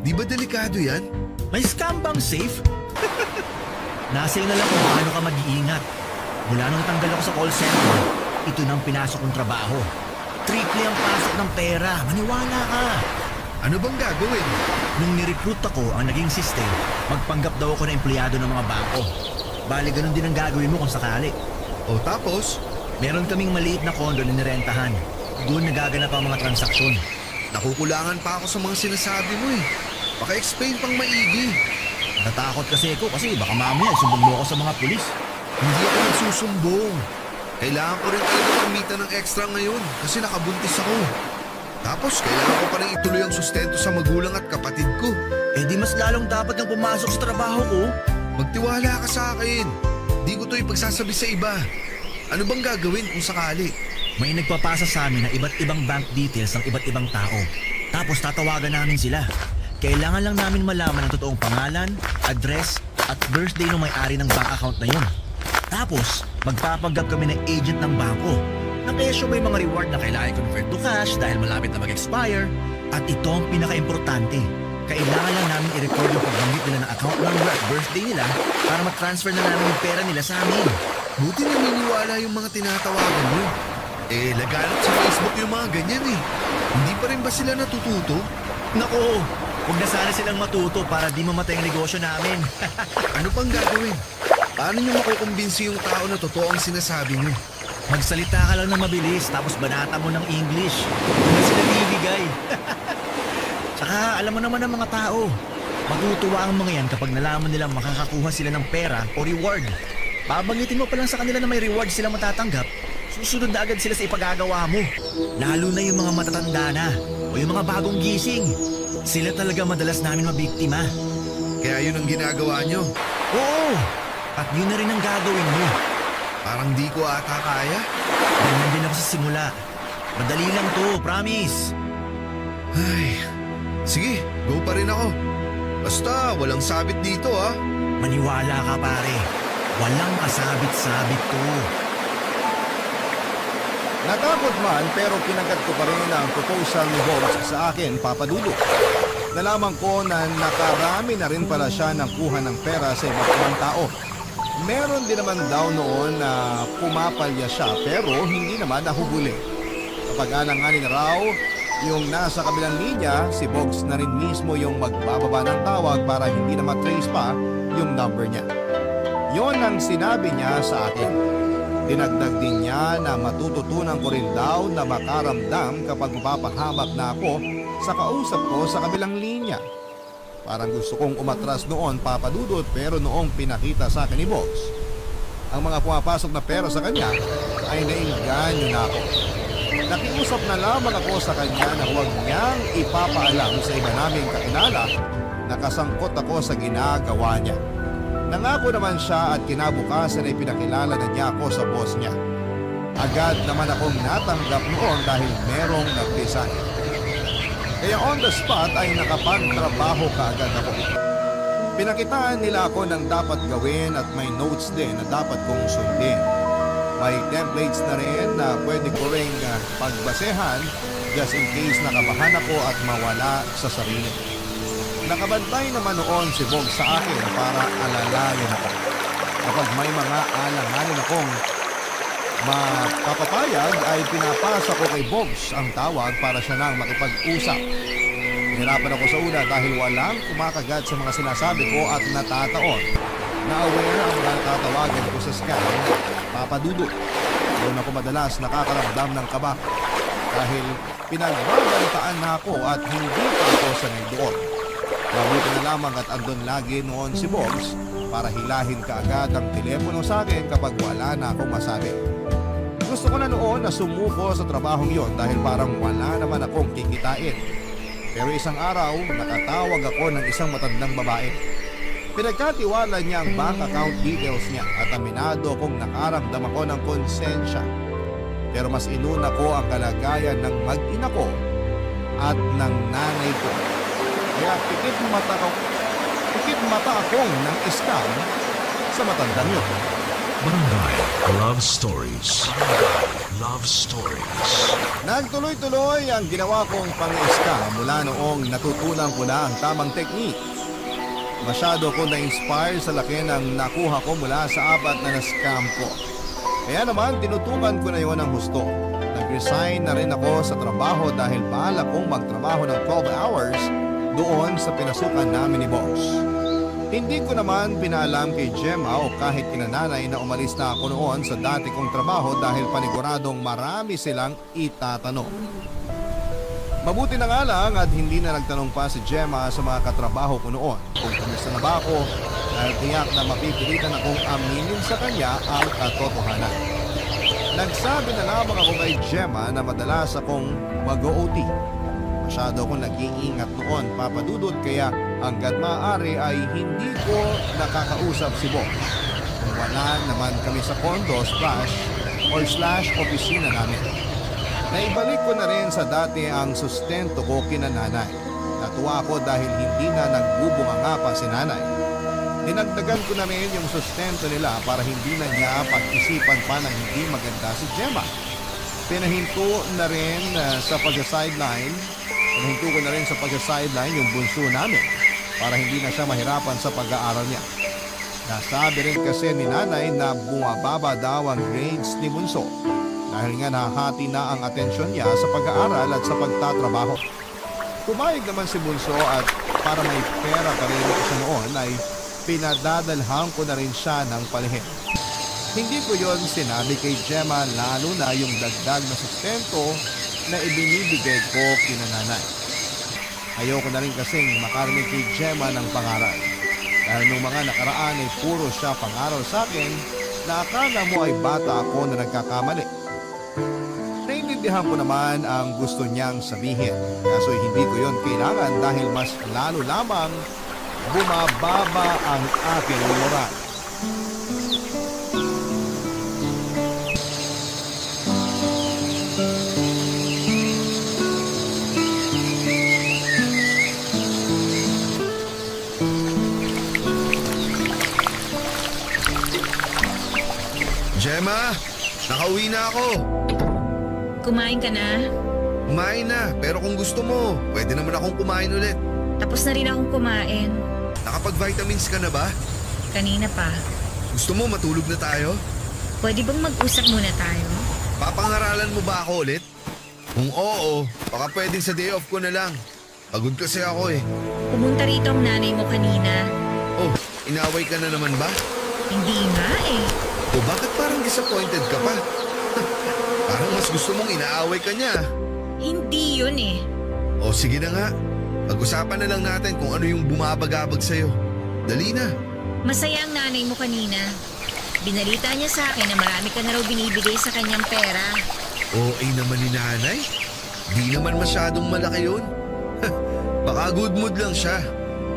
Di ba delikado yan? May scam bang safe? Nasa iyo na lang kung paano ka mag-iingat. Mula nung tanggal ako sa call center, ito nang pinasok kong trabaho. Triple ang pasok ng pera. Maniwala ka. Ano bang gagawin? Nung nirecruit ako, ang naging system, magpanggap daw ako na empleyado ng mga bangko. Bali, ganun din ang gagawin mo kung sakali. O tapos? Meron kaming maliit na kondo na nirentahan. Doon nagaganap ang mga transaksyon. Nakukulangan pa ako sa mga sinasabi mo eh. Paka-explain pang maigi. Natatakot kasi ako kasi baka mamaya sumbong mo ako sa mga pulis. Hindi ako nagsusumbong. Kailangan ko rin talaga kumita ng extra ngayon kasi nakabuntis ako. Tapos kailangan ko pa rin ituloy ang sustento sa magulang at kapatid ko. Eh di mas lalong dapat kang pumasok sa trabaho ko. Magtiwala ka sa akin. Di ko to ipagsasabi sa iba. Ano bang gagawin kung sakali? May nagpapasa sa amin ng iba't ibang bank details ng iba't ibang tao. Tapos tatawagan namin sila. Kailangan lang namin malaman ang totoong pangalan, address, at birthday ng may-ari ng bank account na yun. Tapos, magpapanggap kami ng agent ng bangko. Na kesyo may mga reward na kailangan convert to cash dahil malapit na mag-expire. At ito ang pinaka-importante. Kailangan lang namin i-record yung pagbanggit nila ng account number at birthday nila para ma-transfer na namin yung pera nila sa amin. Buti naniniwala yung mga tinatawagan mo. Laganap sa Facebook yung mga ganyan eh. Hindi pa rin ba sila natututo? Nako, huwag na sana silang matuto para di mamatay ang negosyo namin. Ano pang gagawin? Paano nyo makukumbinsi yung tao na totoo ang sinasabi nyo? Magsalita ka lang ng mabilis tapos banata mo ng English. Hindi sila bibigay. Tsaka alam mo naman ng mga tao. Matutuwa ang mga yan kapag nalaman nilang makakakuha sila ng pera o reward. Babanggitin mo pa lang sa kanila na may reward sila matatanggap, susunod na agad sila sa ipagagawa mo. Lalo na yung mga matatanda na o yung mga bagong gising. Sila talaga madalas namin mabiktima. Kaya yun ang ginagawa nyo. Oo! At yun na rin ang gagawin mo. Parang di ko ata kaya. Ganyan din ako sa simula. Madali lang to, promise. Ay, sige, go pa rin ako. Basta, walang sabit dito ha. Maniwala ka pare. Walang kasabit-sabit to. Natakot man pero kinagat ko pa rin ang proposal ni Bogs sa akin, Papa Dudu. Nalaman ko na nakarami na rin pala siya ng kuha ng pera sa iba't ibang tao. Meron din naman daw noon na pumapalya siya pero hindi naman nahubuli. Kapag alanganin raw, yung nasa kabilang linya, si Bogs na rin mismo yung magbababa ng tawag para hindi na matrace pa yung number niya. Yon ang sinabi niya sa akin. Dinagdag din niya na matututunan ko rin daw na makaramdam kapag mapapahamak na ako sa kausap ko sa kabilang linya. Parang gusto kong umatras noon, Papa Dudut, pero noong pinakita sa akin ni Bogs ang mga pumapasok na pera sa kanya ay nainganyo na ako. Nakiusap na lamang ako sa kanya na huwag niyang ipapaalam sa iba naming kakilala na kasangkot ako sa ginagawa niya. Nangako naman siya at kinabukasan ay pinakilala na niya ako sa boss niya. Agad naman akong natanggap noon dahil merong nag-design. Kaya on the spot ay nakapagtrabaho kaagad ako. Pinakitaan nila ako ng dapat gawin at may notes din na dapat kong sundin. May templates na rin na pwede ko ring pagbasehan just in case nakabahan ako at mawala sa sarili. Nakabantay naman noon si Bog sa akin para alalayan ako. Kapag may mga alanganin akong mapapapayag ay pinapasa ko kay Bogs ang tawag para siya nang makipag-usap. Hirapan ako sa una dahil walang kumakagat sa mga sinasabi ko at natataon. Na-aware ang mga tatawagan ko sa scam, papadudot. Doon ako madalas nakakaramdam ng kaba dahil pinagbabantaan na ako at hindi pa ako sanay doon. Mabuti na lamang at andun lagi noon si Bogs para hilahin kaagad ang telepono sa akin kapag wala na akong masabi. Gusto ko na noon na sumuko sa trabahong yon dahil parang wala naman akong kikitain. Pero isang araw, nakatawag ako ng isang matandang babae. Pinagkatiwala niya ang bank account details niya at aminado kong nakaramdam ako ng konsensya. Pero mas inuna ko ang kalagayan ng mag-ina ko at ng nanay ko. Kaya pikit mata akong ng scam sa matandang yun. Barangay Love Stories. Barangay Love Stories. Nagtuloy-tuloy ang ginawa kong pang-scam mula noong natutunan ko na ang tamang technique. Masyado ko na-inspire sa laki ng nakuha ko mula sa 4 na na-scam ko. Kaya naman tinutukan ko na yon ng husto. Nag-resign na rin ako sa trabaho dahil bahala kong magtrabaho ng 12 hours doon sa pinasukan namin ni Boss. Hindi ko naman pinaalam kay Gemma o kahit kinananay na umalis na ako noon sa dati kong trabaho dahil paniguradong marami silang itatanong. Mabuti na nga lang at hindi na nagtanong pa si Gemma sa mga katrabaho ko noon kung kumusta na ba ako dahil tiyak na mapipilitan akong aminin sa kanya ang katotohanan. Nagsabi na lamang ako kay Gemma na madalas akong mag-OT. Masyado akong nag-iingat noon, papadudod, kaya hanggat maaari ay hindi ko nakakausap si Bob. Wala naman kami sa condo slash opisina namin. Naibalik ko na rin sa dati ang sustento ko kina nanay. Natuwa ako dahil hindi na nagbubunganga pa si nanay. Dinagdagan ko na rin yung sustento nila para hindi na niya pag-isipan pa ng hindi maganda si Gemma. Pinahinto na rin sa pag-sideline yung bunso namin para hindi na siya mahirapan sa pag-aaral niya. Nasabi rin kasi ni nanay na bumababa daw ang grades ni bunso dahil nga nahati na ang atensyon niya sa pag-aaral at sa pagtatrabaho. Pumayag naman si bunso at para may pera pa rin siya noon ay pinadadalhan ko na rin siya ng palihim. Hindi ko yon sinabi kay Gemma lalo na yung dagdag na sustento na ibinibigay ko kina nanay. Ayoko na rin kasing makarinig kay Gemma ng pangaral. Dahil nung mga nakaraan ay puro siya pangaral sa akin na akala mo ay bata ako na nagkakamali. Naintindihan ko naman ang gusto niyang sabihin. Kaso hindi ko yon kailangan dahil mas lalo lamang bumababa ang aking moral. Gemma, nakauwi na ako. Kumain ka na? Kumain na, pero kung gusto mo, pwede naman akong kumain ulit. Tapos na rin akong kumain. Nakapag-vitamins ka na ba? Kanina pa. Gusto mo matulog na tayo? Pwede bang mag-usap muna tayo? Papangaralan mo ba ako ulit? Kung oo, baka pwedeng sa day off ko na lang. Pagod kasi ako eh. Pumunta rito ang nanay mo kanina. Oh, inaway ka na naman ba? Hindi nga eh. O bakit parang disappointed ka pa? Parang mas gusto mong inaaway ka niya. Hindi yun eh. O sige na nga, pag-usapan na lang natin kung ano yung bumabagabag sa'yo. Dali na. Masaya ang nanay mo kanina. Binalita niya sa akin na marami ka na raw binibigay sa kanyang pera. OA naman ni nanay. Di naman masyadong malaki yun. Baka good mood lang siya.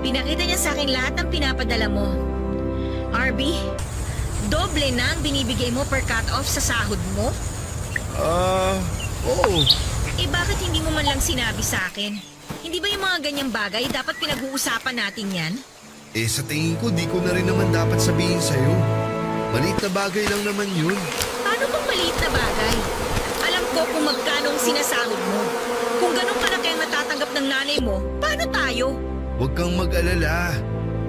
Pinakita niya sa akin lahat ng pinapadala mo. RB, doble na ang binibigay mo per cut-off sa sahod mo? Oo. Eh bakit hindi mo man lang sinabi sa akin? Hindi ba yung mga ganyang bagay dapat pinag-uusapan natin yan? Eh sa tingin ko, di ko na rin naman dapat sabihin sa'yo. Maliit na bagay lang naman yun. Paano bang maliit na bagay? Alam ko kung magkano ang sinasahod mo. Kung ganun kalaki ang natatanggap ng nanay mo, paano tayo? Huwag kang mag-alala.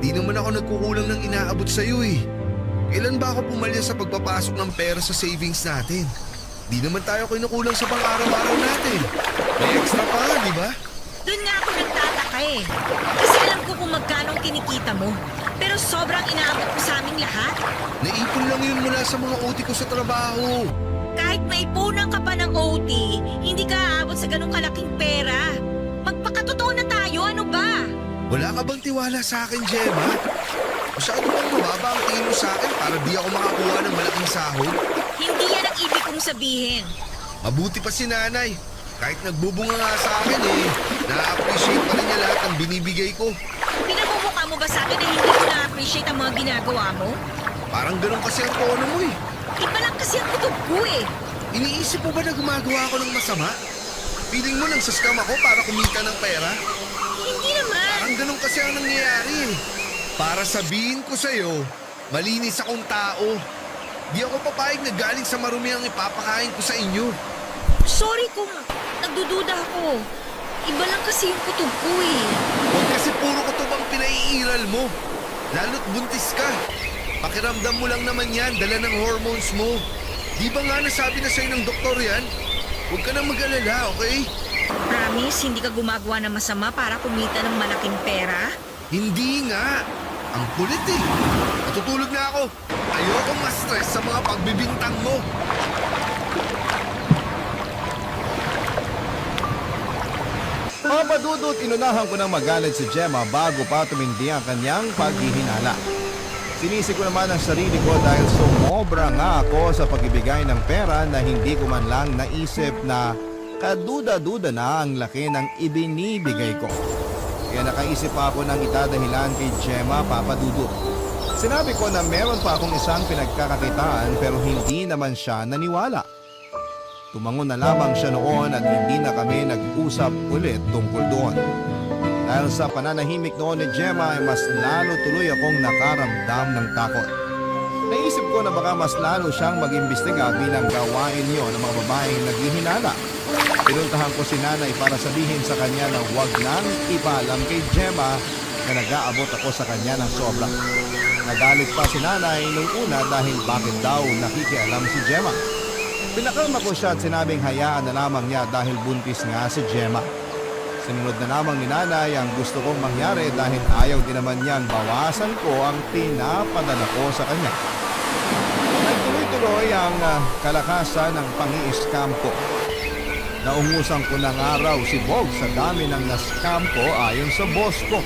Di naman ako nagkukulang ng inaabot sa'yo eh. Kailan ba ako pumalya sa pagpapasok ng pera sa savings natin? Di naman tayo kinukulang sa pang-araw-araw natin. May extra pa nga, di ba? Doon nga ako nagtataka eh. Kasi alam ko kung magkano ang kinikita mo. Pero sobrang inaabot mo sa aming lahat. Naipon lang yun mula sa mga OT ko sa trabaho. Kahit maipunan ka pa ng OT, hindi ka aabot sa ganong kalaking pera. Magpakatotoo na tayo, ano ba? Wala ka bang tiwala sa akin, Gemma? Masyado bang mababa ang tingin mo sa akin para di ako makakuha ng malaking sahod? Hindi yan ang ibig kong sabihin. Mabuti pa si nanay. Kahit nagbubunga nga sa akin na-appreciate pa rin niya lahat ng binibigay ko. Pinamumukha mo ba sa akin na hindi ko na-appreciate ang mga ginagawa mo? Parang ganun kasi ang tono mo eh. Iba lang kasi ang kutob ko eh. Iniisip mo ba na gumagawa ako ng masama? Feeling mo nang scam ako para kumita ng pera? Hindi naman. Parang ganun kasi ang nangyayari eh. Para sabihin ko sa'yo, malinis akong tao. Di ako papayag na galing sa marumi ang ipapakain ko sa inyo. Sorry kung nagdududa ako. Iba lang kasi yung kutob ko eh. Huwag kasi puro kutob ang pinaiiral mo. Lalo't buntis ka. Pakiramdam mo lang naman yan, dala ng hormones mo. Di ba nga nasabi na sa'yo ng doktor yan? Huwag ka nang mag-alala, okay? Promise, hindi ka gumagawa ng masama para kumita ng malaking pera? Hindi nga. Ang kulit eh. Natutulog na ako. Ayokong ma-stress sa mga pagbibintang mo. Papa Dudut, inunahan ko ng magalit si Gemma bago pa tumindi ang kanyang paghihinala. Sinisi ko naman ang sarili ko dahil sumobra nga ako sa pagbibigay ng pera na hindi ko man lang naisip na kaduda-duda na ang laki ng ibinibigay ko. Kaya nakaisip pa ako ng itadahilan kay Gemma, Papa Dudut. Sinabi ko na meron pa akong isang pinagkakakitaan pero hindi naman siya naniwala. Tumangon na lamang siya noon at hindi na kami nag-usap ulit tungkol doon. Dahil sa pananahimik noon ni Gemma ay mas lalo tuloy akong nakaramdam ng takot. Naisip ko na baka mas lalo siyang mag-imbestiga bilang gawain niyo ng mga babaeng naghihinala. Pinuntahan ko si nanay para sabihin sa kanya na huwag nang ipaalam kay Gemma na nag-aabot ako sa kanya ng sobra. Nagalit pa si nanay nung una dahil bakit daw nakikialam si Gemma. Pinakalma ko siya at sinabing hayaan na lamang niya dahil buntis nga si Gemma. Sinunod na lamang ni nanay ang gusto kong mangyari dahil ayaw din naman niyang bawasan ko ang pinapadala ko sa kanya. Nagtuloy-tuloy ang kalakasan ng pang-i-scam ko. Naungusan ko ng araw si Bog sa dami ng na-scam ko ayon sa boss ko.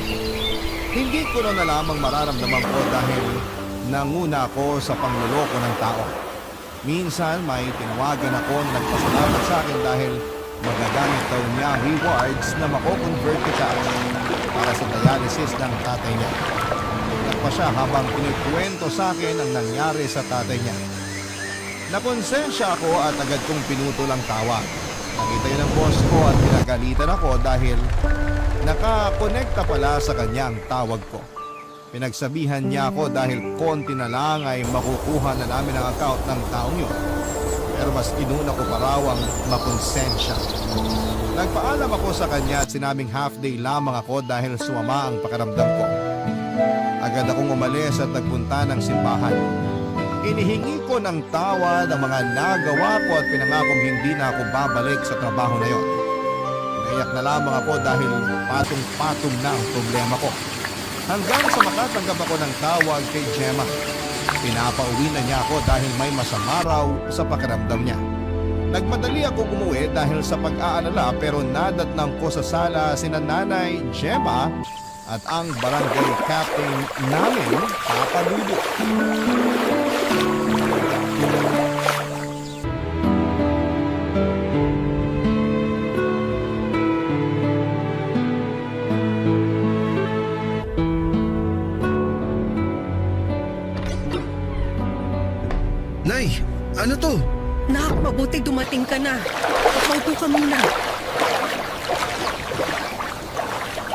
Hindi ko na lamang mararamdaman ko dahil nanguna ako sa pangluloko ng tao. Minsan may tinawagan ako na nagpasalamat sa akin dahil magagamit daw niya rewards na mako-convert to cash para sa dialysis ng tatay niya. Nagpa siya habang pinikwento sa akin ang nangyari sa tatay niya. Nakonsensya ako at agad kong pinutol ang tawa. Nakita yun ng boss ko at pinagalitan ako dahil nakakonekta pala sa kanyang tawag ko. Pinagsabihan niya ako dahil konti na lang ay makukuha na namin ang account ng taong yun. Pero mas inuna ko pa raw ang makonsensya. Nagpaalam ako sa kanya at sinabing half day lamang ako dahil sumama ang pakiramdam ko. Agad akong umalis at nagpunta ng simbahan. Inihingi ko ng tawad ang mga nagawa ko at pinangakong hindi na ako babalik sa trabaho na yon. Naiyak na lamang ako dahil patong-patong na ang problema ko. Hanggang sa makatanggap ako ng tawag kay Gemma. Pinapauwi na niya ako dahil may masama raw sa pakiramdam niya. Nagmadali ako umuwi dahil sa pag-aalala pero nadatnang ko sa sala sina Nanay, Gemma at ang barangay captain namin, Papa Dudut. Nay, ano to? Nak, mabuti dumating ka na. Paupo ka muna.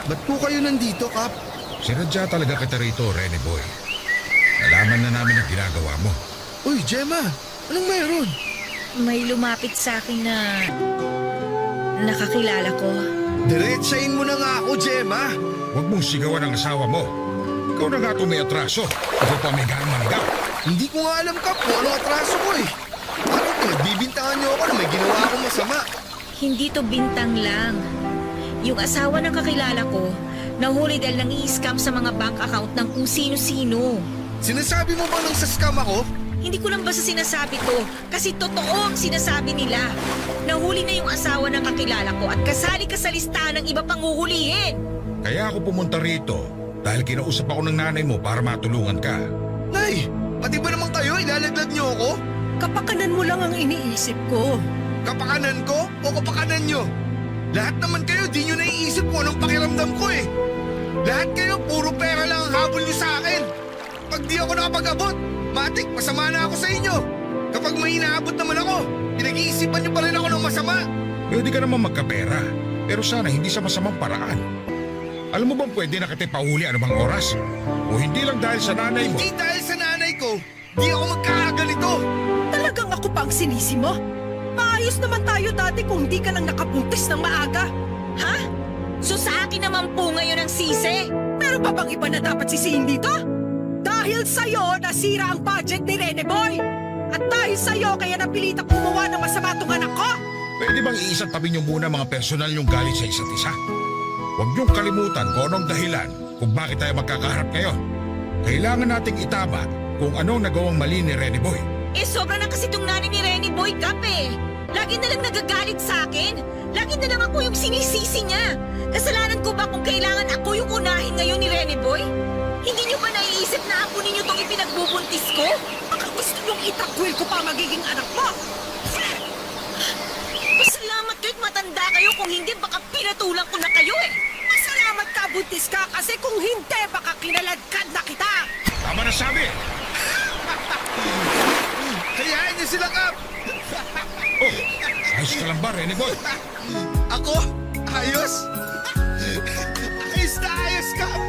Ba't po kayo nandito, Kap? Sinadya talaga kita rito, Rene Boy. Nalaman na namin ang ginagawa mo. Uy, Gemma! Anong meron? May lumapit sa akin na nakakilala ko. Diretsahin mo na nga ako, Gemma! Huwag mong sigawan ang asawa mo. Ikaw na nga ito may atraso. Ikaw pa may gaan manigaw. Hindi ko nga alam, Kap, kung anong atraso ko eh. Bakit pinagbibintangan niyo ako na may ginawa akong masama? Hindi to bintang lang. Yung asawa ng kakilala ko, nahuli dahil nang-i-scam sa mga bank account ng kung sino-sino. Sinasabi mo ba nang sa scam ako? Hindi ko lang basta sinasabi to, kasi totoo ang sinasabi nila. Nahuli na yung asawa ng kakilala ko at kasali ka sa listahan ng iba pang huhulihin. Kaya ako pumunta rito dahil kinausap ako ng nanay mo para matulungan ka. Nay, pati ba naman kayo ilalaglag niyo ako? Kapakanan mo lang ang iniisip ko. Kapakanan ko o kapakanan niyo? Lahat naman kayo, di nyo naiisip kung anong pakiramdam ko eh. Lahat kayo, puro pera lang ang habol nyo sa akin. Pag di ako nakapag-abot, matik, masama na ako sa inyo. Kapag may inaabot naman ako, pinag-iisipan nyo pa rin ako ng masama. Pwede ka naman magkapera, pero sana hindi sa masamang paraan. Alam mo bang pwede na kita pauli anumang oras? O hindi lang dahil sa nanay mo? Hindi dahil sa nanay ko, di ako magkakaganito. Talagang ako pa ang sinisi mo? Maayos naman tayo dati kung di ka lang nakabuntis ng maaga. Ha? So sa akin naman po ngayon ang sisi? Meron pa bang iba na dapat sisihin dito? Dahil sa'yo, nasira ang budget ni Rene Boy. At dahil sa'yo, kaya napilitang gumawa ng masama tong anak ko. Pwede bang iisang tabi niyo muna mga personal niyong galit sa isa't isa? Huwag niyong kalimutan kung anong dahilan kung bakit tayo magkakaharap ngayon. Kailangan nating itama kung anong nagawang mali ni Rene Boy. Eh sobra na kasi tong nanay ni Rene Boy Kap eh. Lagi na lang nagagalit sa akin. Lagi na lang ako yung sinisisi niya. Kasalanan ko ba kung kailangan ako yung unahin ngayon ni Rene Boy? Hindi niyo ba naiisip na ako ninyo tong ipinagbubuntis ko? Baka gusto niyong itakwil ko pa magiging anak mo. Pasalamat kayo't matanda kayo, kung hindi baka pinatulang ko na kayo eh. Masalamat ka, buntis ka, kasi kung hindi, baka kinaladkad na kita. Tama na sabi! Hayaan niyo sila, Kap! Oh, ayos ka lang ba, Rene Boy? Ako? Ayos? Ayos na ayos, Kap!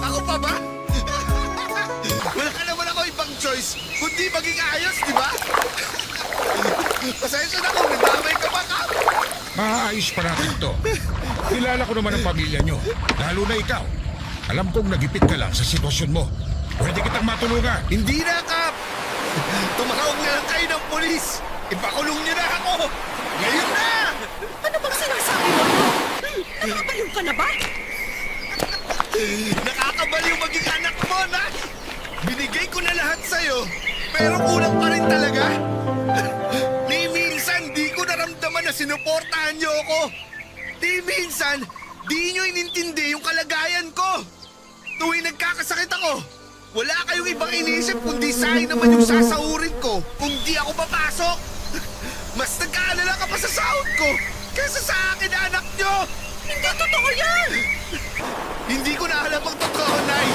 Ako pa ba? Wala ka naman ako ibang choice kundi maging ayos, di ba? Pasensya na kung nagdamay ka pa, Kap! Maayos pa natin ito. Kilala ko naman ang pamilya niyo, lalo na ikaw. Alam kong nagipit ka lang sa sitwasyon mo. Pwede kitang matulungan. Hindi na, Kap! Tumawag na lang kayo ng polis! Ipakulong niyo na ako! Ngayon na! Ano bang sinasabi mo? Nakabaliw ka na ba? Nakakabaliw maging anak mo, na! Binigay ko na lahat sa'yo, pero kulang pa rin talaga. Ni minsan, di ko naramdaman na sinuportahan niyo ako. Ni minsan, di niyo inintindi yung kalagayan ko. Tuwing nagkakasakit ako, wala kayong ibang iniisip kundi sa'yo naman yung sasahurin ko kung di ako papasok. Mas nagkaalala ka pa sa sahod ko kaysa sa akin na anak niyo. Hindi totoo yan! Hindi ko na alam ang totoo, Nay.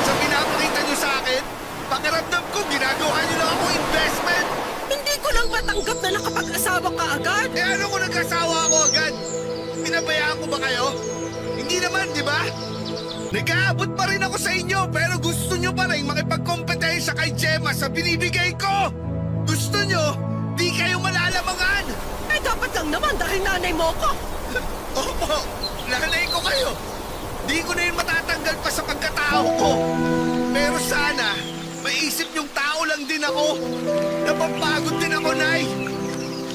Sa pinapakita niyo sa akin, pakiramdam ko ginagawa niyo lang akong investment. Hindi ko lang matanggap na nakapag-asawa ka agad. Eh ano kung nag-asawa ako agad? Pinabayaan ko ba kayo? Hindi naman, di ba? Nag-aabot pa rin ako sa inyo pero gusto nyo pa rin makipagkompetensya kay Gemma sa binibigay ko. Gusto nyo, di kayo malalamangan. Eh dapat lang naman dahil nanay mo ko. Opo, nanay ko kayo. Di ko na yun matatanggal pa sa pagkatao ko. Pero sana, maisip yung tao lang din ako. Napapagod din ako, Nay.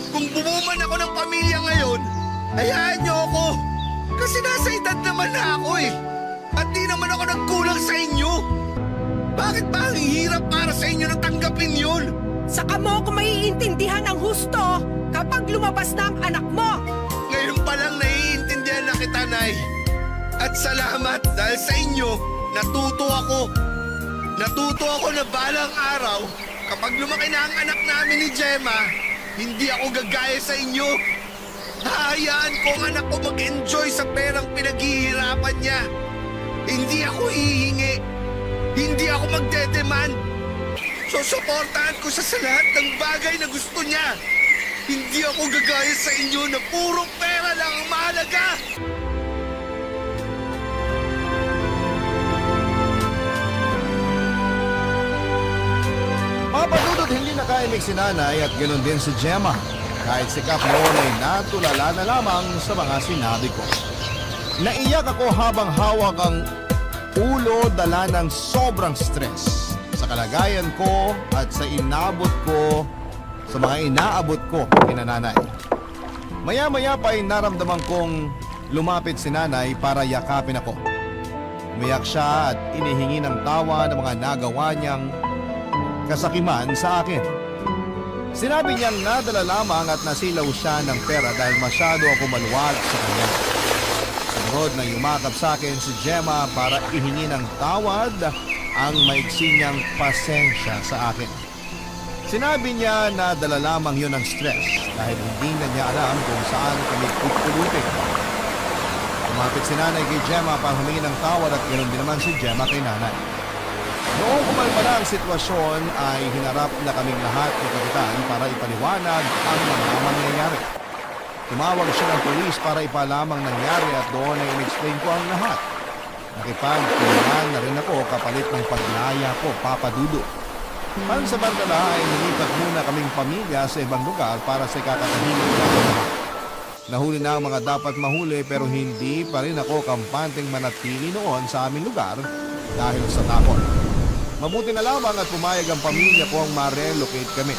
Kung bumuman ako ng pamilya ngayon, hayaan niyo ako. Kasi nasa edad naman na ako eh. At di naman ako nagkulang sa inyo. Bakit ba ang hirap para sa inyo na tanggapin yun? Saka mo ako maiintindihan ang husto kapag lumabas na ang anak mo. Ngayon pa lang naiintindihan na kita, Nay. At salamat dahil sa inyo, natuto ako. Natuto ako na balang araw, kapag lumaki na ang anak namin ni Gemma, hindi ako gagaya sa inyo. Hahayaan ko ang anak ko mag-enjoy sa perang pinaghihirapan niya. Hindi ako hihingi. Hindi ako magdedemand. Susuportahan ko siya sa lahat ng bagay na gusto niya. Hindi ako gagaya sa inyo na puro pera lang ang mahalaga. Papadudot hindi nakaimik si nanay at ganoon din si Gemma. Kahit sikap noon ay natulala na lamang sa mga sinabi ko. Naiyak ako habang hawak ang ulo dala ng sobrang stress sa kalagayan ko at sa sa mga inaabot ko kina nanay. Maya-maya pa ay naramdaman kong lumapit si nanay para yakapin ako. Umiyak siya at inihingi ng tawa ng mga nagawa niyang kasakiman sa akin. Sinabi niyang nadala lamang at nasilaw siya ng pera dahil masyado ako maluwag sa kanya. Sunod na yumakap sa akin si Gemma para ihingi ng tawad ang maigsi niyang pasensya sa akin. Sinabi niya na dala lamang yun ng stress dahil hindi na niya alam kung saan kami pupulutin. Kumapit si nanay kay Gemma para humingi ng tawad at ganoon din naman si Gemma kay nanay. Noong kumalma na ang sitwasyon ay hinarap na kaming lahat ni Kapitan para ipaliwanag ang mga mangyayari. Tumawag siya ng pulis para ipalamang nangyari at doon ay in-explain ko ang lahat. Nakipagtulungan na rin ako kapalit ng paglaya ko, Papa Dudo. Pansamantala ay nilipat muna kaming pamilya sa ibang lugar para sa ikakatahimik na lahat. Nahuli na ang mga dapat mahuli pero hindi pa rin ako kampanteng manatili noon sa aming lugar dahil sa takot. Mabuti na lamang at pumayag ang pamilya ko ang ma-relocate kami.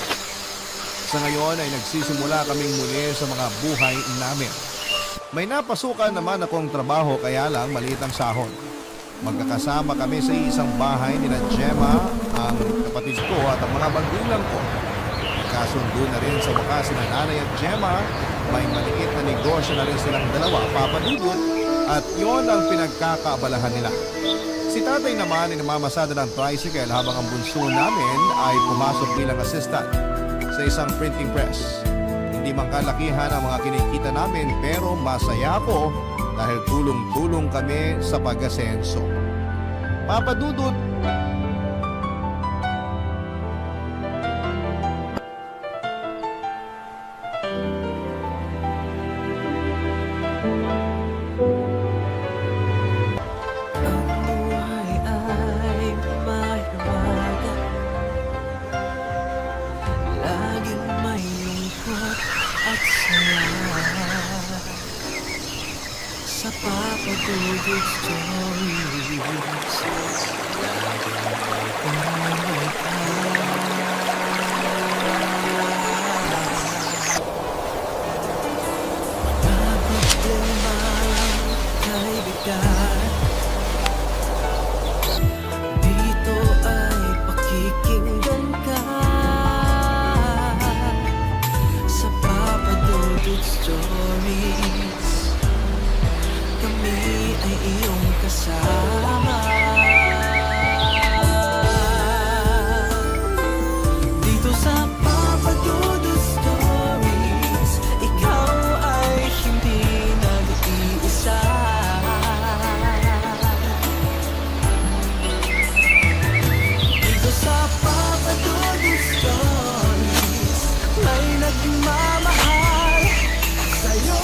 Sa ngayon ay nagsisimula kaming muli sa mga buhay namin. May napasukan naman akong trabaho kaya lang maliit ang sahod. Magkakasama kami sa isang bahay ni Gemma, ang kapatid ko at ang mga magulang ko. Nagkasundo na rin sa wakas sina nanay at Gemma. May maliit na negosyo na rin silang dalawa, Papa Dudut, at yon ang pinagkakaabalahan nila. Si tatay naman ay namamasada ng tricycle habang ang bunso namin ay pumasok bilang assistant sa isang printing press. Hindi man kalakihan ang mga kinikita namin pero masaya ako dahil tulong-tulong kami sa pag-asenso. Papa Dudut, sa Papa Dudut Stories. Laging may karamay mga problema ay bigat. Dito ay pakikinggan ka sa Papa Dudut Stories. Kami ay iyong kasama. Dito sa Papa Dudut Stories, ikaw ay hindi nag-iisa. Dito sa Papa Dudut Stories, may nagmamahal sa'yo.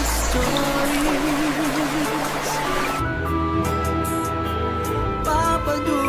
Stories, Papa Dudut.